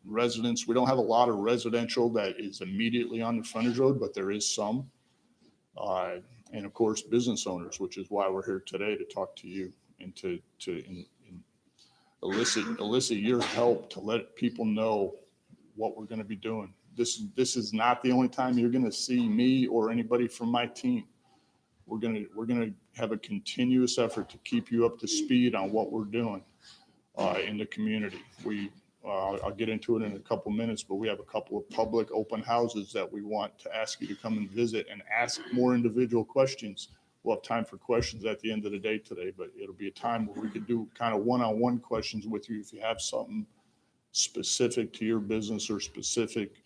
S5: residents. We don't have a lot of residential that is immediately on the frontage road, but there is some. And of course, business owners, which is why we're here today to talk to you and to elicit your help to let people know what we're going to be doing. This is not the only time you're going to see me or anybody from my team. We're going to have a continuous effort to keep you up to speed on what we're doing in the community. I'll get into it in a couple minutes, but we have a couple of public open houses that we want to ask you to come and visit and ask more individual questions. We'll have time for questions at the end of the day today, but it'll be a time where we could do kind of one-on-one questions with you if you have something specific to your business or specific,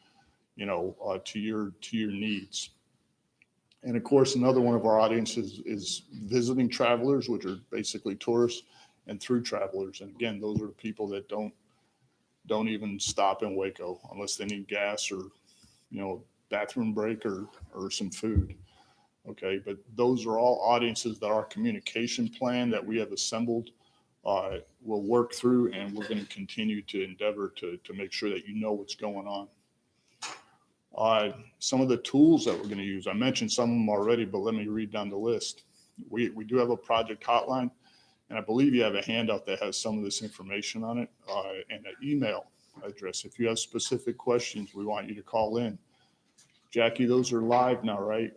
S5: to your needs. And of course, another one of our audiences is visiting travelers, which are basically tourists, and through travelers. And again, those are the people that don't even stop in Waco unless they need gas or, bathroom break or some food. Okay, but those are all audiences that our communication plan that we have assembled will work through, and we're going to continue to endeavor to make sure that you know what's going on. Some of the tools that we're going to use, I mentioned some of them already, but let me read down the list. We do have a project hotline, and I believe you have a handout that has some of this information on it, and an email address. If you have specific questions, we want you to call in. Jackie, those are live now, right?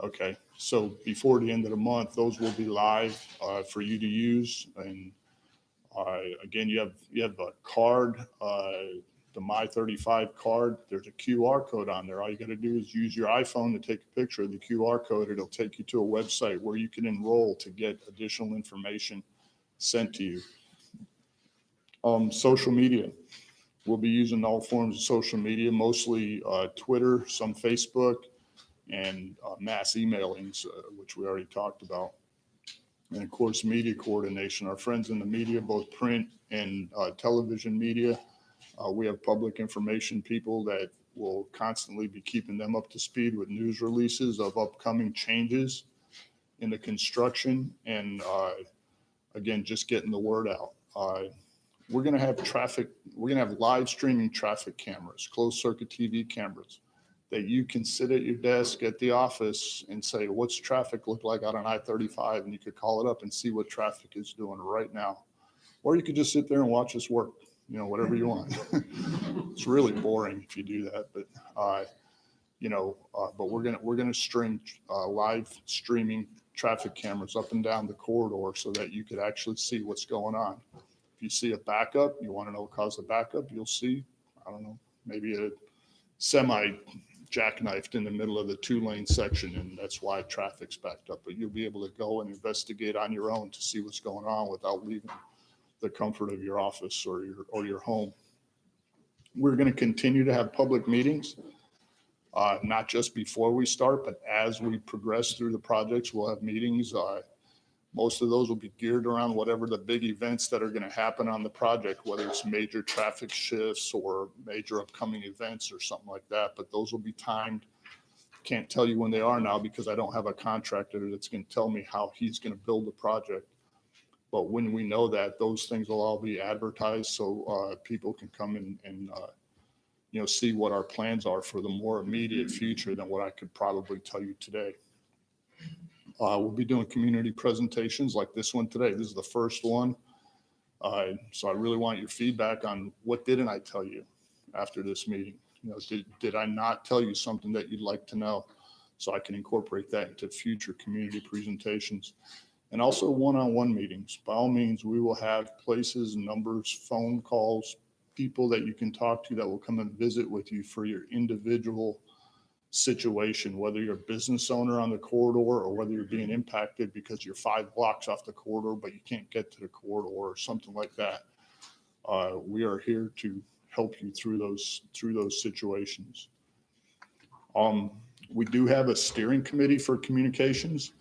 S5: Okay, so before the end of the month, those will be live for you to use. And again, you have a card, the My35 card. There's a QR code on there. All you got to do is use your iPhone to take a picture of the QR code. It'll take you to a website where you can enroll to get additional information sent to you. Social media. We'll be using all forms of social media, mostly Twitter, some Facebook, and mass emailings, which we already talked about. And of course, media coordination. Our friends in the media, both print and television media, we have public information people that will constantly be keeping them up to speed with news releases of upcoming changes in the construction and, again, just getting the word out. We're going to have live streaming traffic cameras, closed circuit TV cameras that you can sit at your desk at the office and say, what's traffic look like out on I-35? And you could call it up and see what traffic is doing right now. Or you could just sit there and watch us work, whatever you want. It's really boring if you do that, but, but we're going to stream live streaming traffic cameras up and down the corridor so that you could actually see what's going on. If you see a backup, you want to know what caused the backup, you'll see, I don't know, maybe a semi jackknifed in the middle of the 2-lane section, and that's why traffic's backed up. But you'll be able to go and investigate on your own to see what's going on without leaving the comfort of your office or your home. We're going to continue to have public meetings, not just before we start, but as we progress through the projects, we'll have meetings. Most of those will be geared around whatever the big events that are going to happen on the project, whether it's major traffic shifts or major upcoming events or something like that. But those will be timed. Can't tell you when they are now because I don't have a contractor that's going to tell me how he's going to build the project. But when we know that, those things will all be advertised so people can come and see what our plans are for the more immediate future than what I could probably tell you today. We'll be doing community presentations like this one today. This is the first one. So I really want your feedback on what didn't I tell you after this meeting? Did I not tell you something that you'd like to know so I can incorporate that into future community presentations? And also one-on-one meetings. By all means, we will have places, numbers, phone calls, people that you can talk to that will come and visit with you for your individual situation, whether you're a business owner on the corridor or whether you're being impacted because you're 5 blocks off the corridor, but you can't get to the corridor or something like that. We are here to help you through those situations. We do have a steering committee for communications.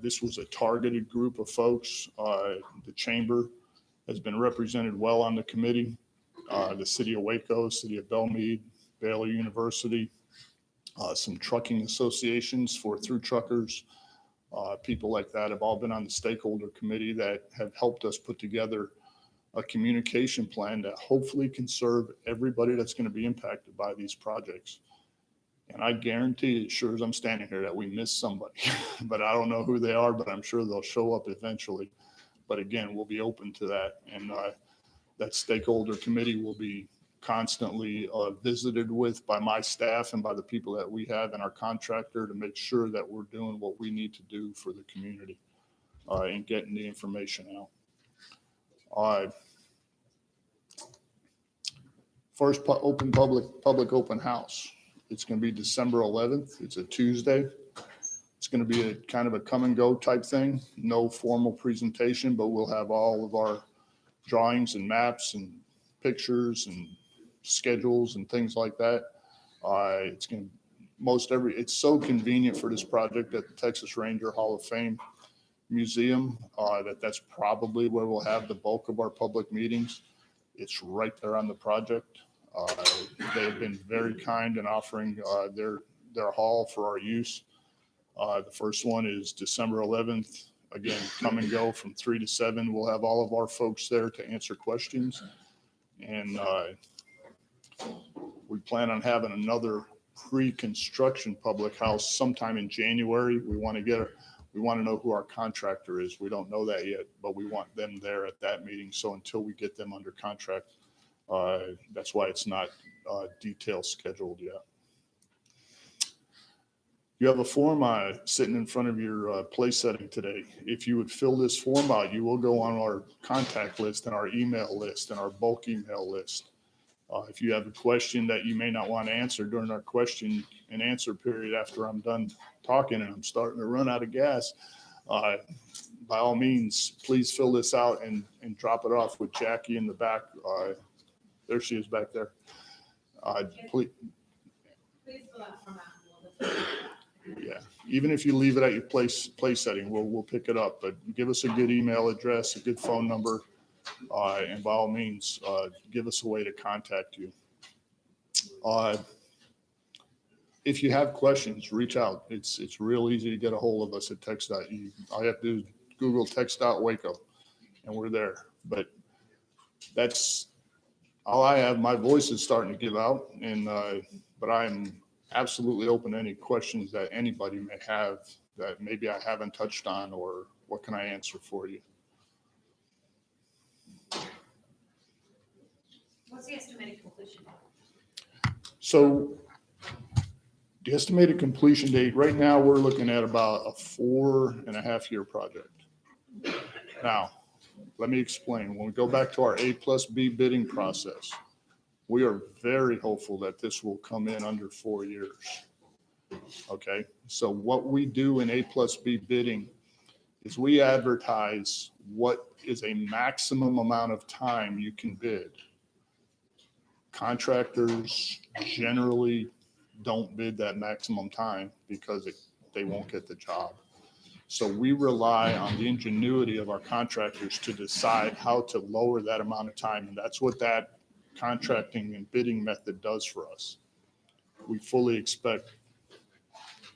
S5: This was a targeted group of folks. The chamber has been represented well on the committee. The city of Waco, city of Belmead, Baylor University, some trucking associations for through truckers, people like that have all been on the stakeholder committee that have helped us put together a communication plan that hopefully can serve everybody that's going to be impacted by these projects. And I guarantee, as sure as I'm standing here, that we miss somebody, but I don't know who they are, but I'm sure they'll show up eventually. But again, we'll be open to that. And that stakeholder committee will be constantly visited with by my staff and by the people that we have and our contractor to make sure that we're doing what we need to do for the community and getting the information out. First open public open house. It's going to be December 11th. It's a Tuesday. It's going to be a kind of a come and go type thing. No formal presentation, but we'll have all of our drawings and maps and pictures and schedules and things like that. It's so convenient for this project at the Texas Ranger Hall of Fame Museum that's probably where we'll have the bulk of our public meetings. It's right there on the project. They've been very kind in offering their hall for our use. The first one is December 11th. Again, come and go from 3 to 7. We'll have all of our folks there to answer questions. And we plan on having another pre-construction public house sometime in January. We want to know who our contractor is. We don't know that yet, but we want them there at that meeting. So until we get them under contract, that's why it's not detail scheduled yet. You have a form sitting in front of your place setting today. If you would fill this form out, you will go on our contact list and our email list and our bulk email list. If you have a question that you may not want to answer during our question and answer period after I'm done talking and I'm starting to run out of gas, by all means, please fill this out and drop it off with Jackie in the back. There she is back there. Please fill out from out. Yeah, even if you leave it at your place setting, we'll pick it up. But give us a good email address, a good phone number, and by all means, give us a way to contact you. If you have questions, reach out. It's real easy to get a hold of us at TxDOT. All you have to do is Google TxDOT Waco, and we're there. But that's all I have. My voice is starting to give out, but I'm absolutely open to any questions that anybody may have that maybe I haven't touched on, or what can I answer for you?
S2: What's the estimated completion?
S5: So the estimated completion date, right now, we're looking at about a 4.5 year project. Now, let me explain. When we go back to our A+B bidding process, we are very hopeful that this will come in under 4 years. Okay, so what we do in A+B bidding is we advertise what is a maximum amount of time you can bid. Contractors generally don't bid that maximum time because they won't get the job. So we rely on the ingenuity of our contractors to decide how to lower that amount of time. And that's what that contracting and bidding method does for us. We fully expect,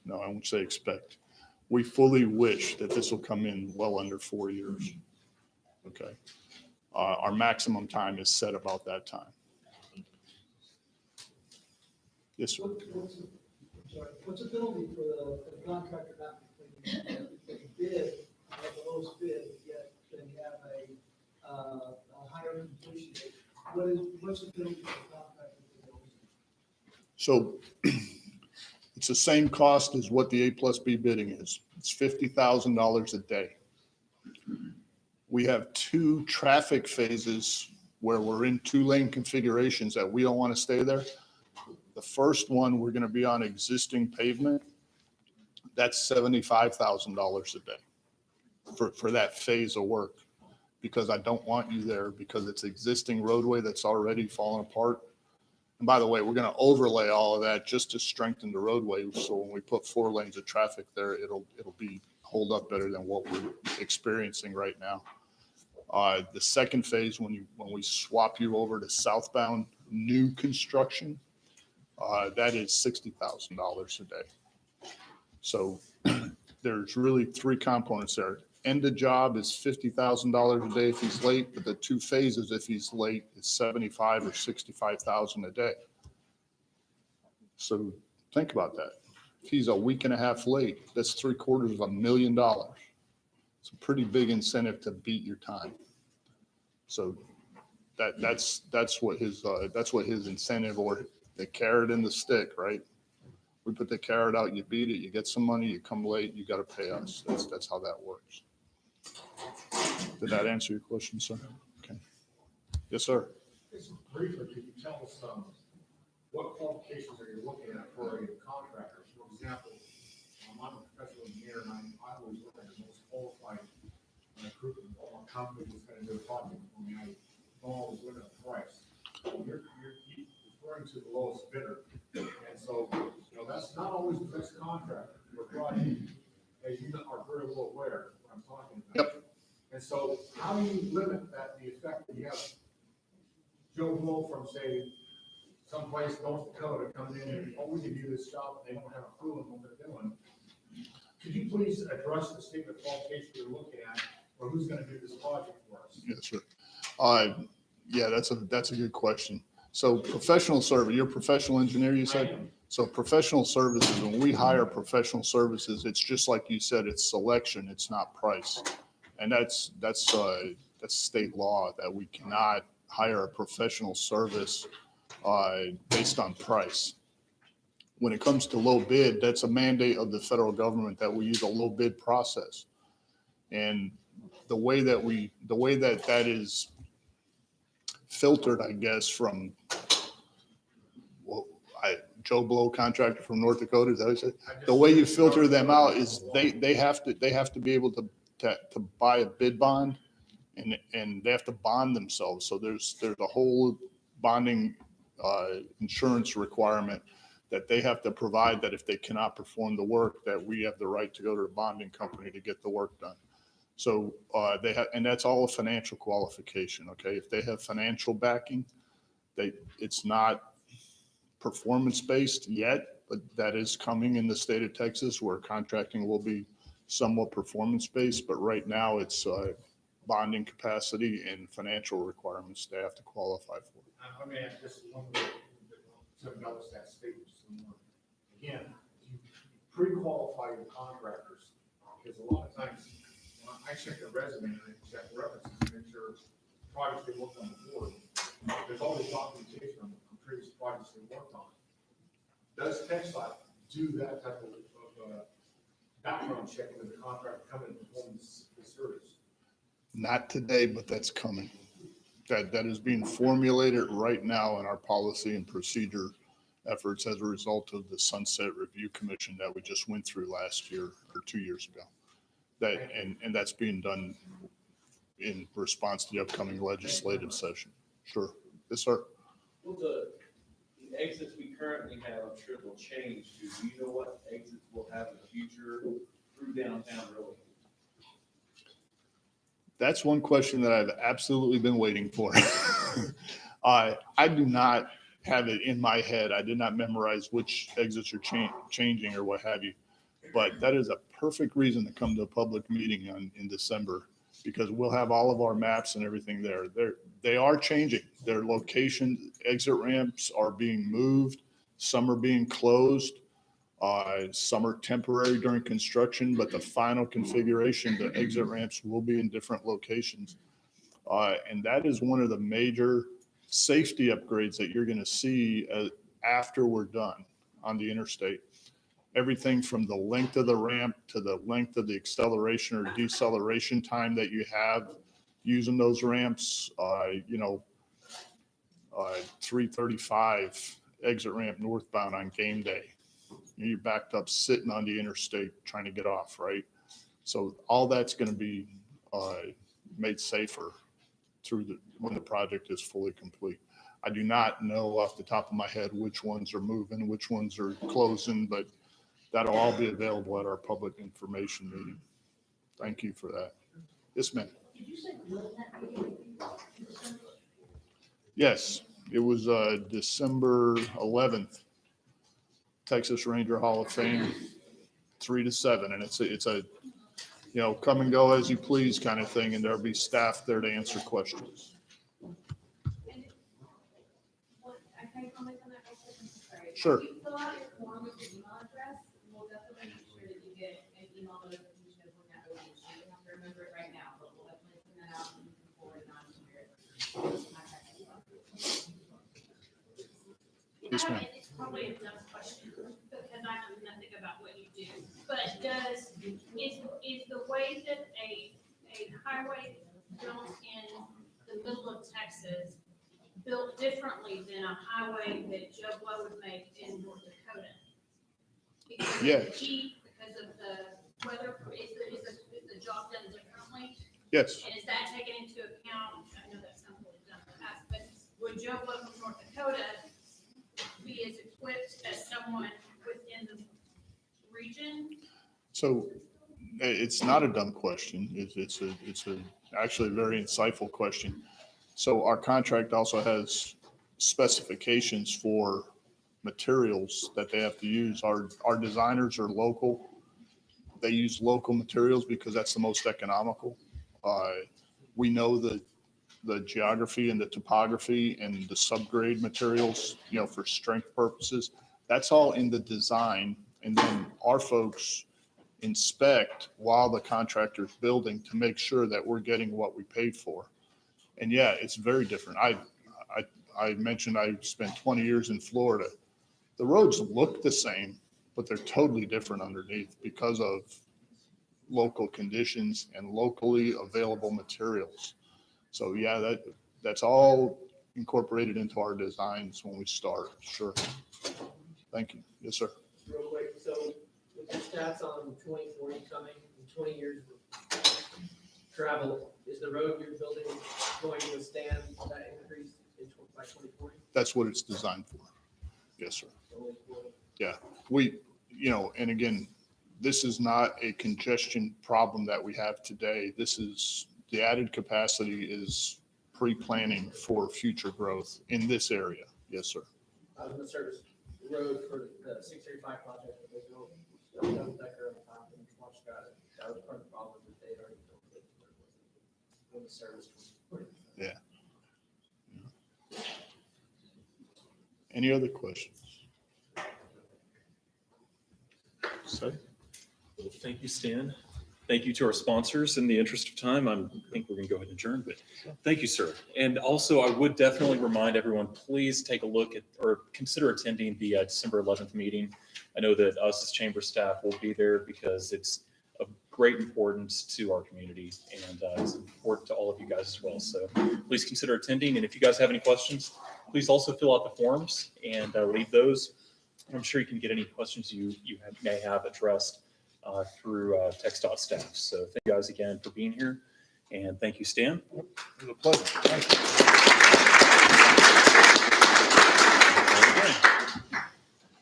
S5: no, I won't say expect. We fully wish that this will come in well under 4 years. Okay. Our maximum time is set about that time. Yes, sir.
S6: What's the penalty for the contractor not completing? If you bid, at the lowest bid, yet then you have a higher completion rate. What's the penalty for the contractor?
S5: So it's the same cost as what the A+B bidding is. It's $50,000 a day. We have 2 traffic phases where we're in 2-lane configurations that we don't want to stay there. The first one, we're going to be on existing pavement. That's $75,000 a day for that phase of work, because I don't want you there because it's existing roadway that's already fallen apart. And by the way, we're going to overlay all of that just to strengthen the roadway. So when we put 4 lanes of traffic there, it'll be hold up better than what we're experiencing right now. The second phase, when we swap you over to southbound new construction, that is $60,000 a day. So there's really 3 components there. End of job is $50,000 a day if he's late, but the 2 phases, if he's late, is $75,000 or $65,000 a day. So think about that. If he's a week and a half late, that's $750,000. It's a pretty big incentive to beat your time. So that's what his incentive, or the carrot and the stick, right? We put the carrot out, you beat it, you get some money, you come late, you got to pay us. That's how that works. Did that answer your question, sir? Okay. Yes, sir.
S7: Just briefly, could you tell us what qualifications are you looking at for a contractor? For example, I'm a professional engineer, and I always look at the most qualified group of companies that's going to do a project for me. I always look at the price. You're referring to the lowest bidder, and so that's not always the best contractor for a project, as you are very well aware of what I'm talking about.
S5: Yep.
S7: And so, how do you limit that, the effect that you have Joe Blow from, say, someplace North Dakota coming in and, oh, we can do this job, and they don't have a clue of what they're doing? Could you please address the statement of qualifications you're looking at, or who's going to do this project for us?
S5: Yes, sir. Yeah, that's a good question. So professional service, you're a professional engineer, you said? So professional services, when we hire professional services, it's just like you said, it's selection, it's not price. And that's state law, that we cannot hire a professional service based on price. When it comes to low bid, that's a mandate of the federal government that we use a low bid process. And the way that is filtered, I guess, from Joe Blow contractor from North Dakota, is that what you said? The way you filter them out is they have to be able to buy a bid bond, and they have to bond themselves. So there's a whole bonding insurance requirement that they have to provide, that if they cannot perform the work, that we have the right to go to the bonding company to get the work done. So they have, and that's all a financial qualification. Okay, if they have financial backing, it's not performance based yet, but that is coming in the state of Texas, where contracting will be somewhat performance based. But right now, it's bonding capacity and financial requirements they have to qualify for.
S7: Let me ask just one more to embellish that statement some more. Again, you pre-qualify your contractors, because a lot of times when I check their resume and I check references to make sure projects they worked on before, there's always documentation on previous projects they worked on. Does TxDOT do that type of background checking of the contractor coming and performing this service?
S5: Not today, but that's coming. That is being formulated right now in our policy and procedure efforts as a result of the Sunset Review Commission that we just went through last year or 2 years ago. And that's being done in response to the upcoming legislative session. Sure. Yes, sir.
S1: Well, the exits we currently have, I'm sure will change. Do you know what exits we'll have in the future through downtown really?
S5: That's one question that I've absolutely been waiting for. I do not have it in my head. I did not memorize which exits are changing or what have you. But that is a perfect reason to come to a public meeting in December, because we'll have all of our maps and everything there. They are changing. Their location, exit ramps are being moved. Some are being closed. Some are temporary during construction, but the final configuration, the exit ramps will be in different locations. And that is one of the major safety upgrades that you're going to see after we're done on the interstate. Everything from the length of the ramp to the length of the acceleration or deceleration time that you have using those ramps. 335 exit ramp northbound on game day. You're backed up sitting on the interstate trying to get off, right? So all that's going to be made safer when the project is fully complete. I do not know off the top of my head which ones are moving, which ones are closing, but that'll all be available at our public information meeting. Thank you for that. Yes, ma'am.
S4: Did you say that meeting?
S5: Yes, it was December 11th, Texas Ranger Hall of Fame, 3 to 7. And it's a come and go as you please kind of thing. And there'll be staff there to answer questions.
S2: I can comment on that real quick? I'm sorry.
S5: Sure.
S2: If you fill out your form with your email address, we'll definitely make sure that you get an email notification of when that opens. You don't have to remember it right now, but we'll definitely send that out and you can forward it on to your contact info.
S5: Yes, ma'am.
S2: It's probably a dumb question because I know nothing about what you do, but is the way that a highway built in the middle of Texas built differently than a highway that Joe Blow would make in North Dakota? Because of
S5: Yes.
S2: the heat, because of the weather, is the job done differently?
S5: Yes.
S2: And is that taken into account? I know that sounds really dumb to ask, but would Joe Blow from North Dakota be as equipped as someone within the region?
S5: So it's not a dumb question. It's actually a very insightful question. So our contract also has specifications for materials that they have to use. Our designers are local. They use local materials because that's the most economical. We know the geography and the topography and the subgrade materials, for strength purposes. That's all in the design. And then our folks inspect while the contractor's building to make sure that we're getting what we paid for. And yeah, it's very different. I mentioned I spent 20 years in Florida. The roads look the same, but they're totally different underneath because of local conditions and locally available materials. So yeah, that's all incorporated into our designs when we start. Sure. Thank you. Yes, sir.
S6: Real quick, so with your stats on 2040 coming, in 20 years of travel, is the road you're building going to withstand that increase by 2040?
S5: That's what it's designed for. Yes, sir.
S6: Only 40?
S5: Yeah, and again, this is not a congestion problem that we have today. This is the added capacity is pre-planning for future growth in this area. Yes, sir.
S6: I was gonna service the road for the 635 project that they built, double decker on top and watch that. That was part of the problem that they already built it. When the service was.
S5: Yeah. Any other questions? So,
S3: Well, thank you, Stan. Thank you to our sponsors. In the interest of time, I think we're going to go ahead and adjourn, but thank you, sir. And also, I would definitely remind everyone, please take a look at or consider attending the December 11th meeting. I know that us as chamber staff will be there because it's a great importance to our community, and it's important to all of you guys as well. So please consider attending. And if you guys have any questions, please also fill out the forms and leave those. And I'm sure you can get any questions you may have addressed through TxDOT staff. So thank you guys again for being here. And thank you, Stan.
S5: It was a pleasure. Thank you.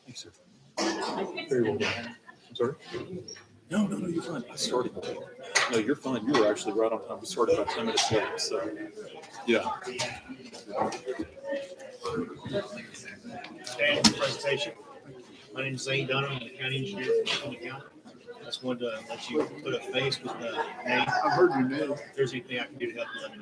S3: Thanks, sir. Very well done. I'm sorry? No, you're fine. I started late. No, you're fine. You were actually right on time. We started about 10 minutes late, so, yeah.
S8: Stand for presentation. My name is Zane Dunham, I'm the county engineer for the county. Just wanted to let you put a face with the name.
S5: I heard your name.
S8: If there's anything I can do to help you, let me know.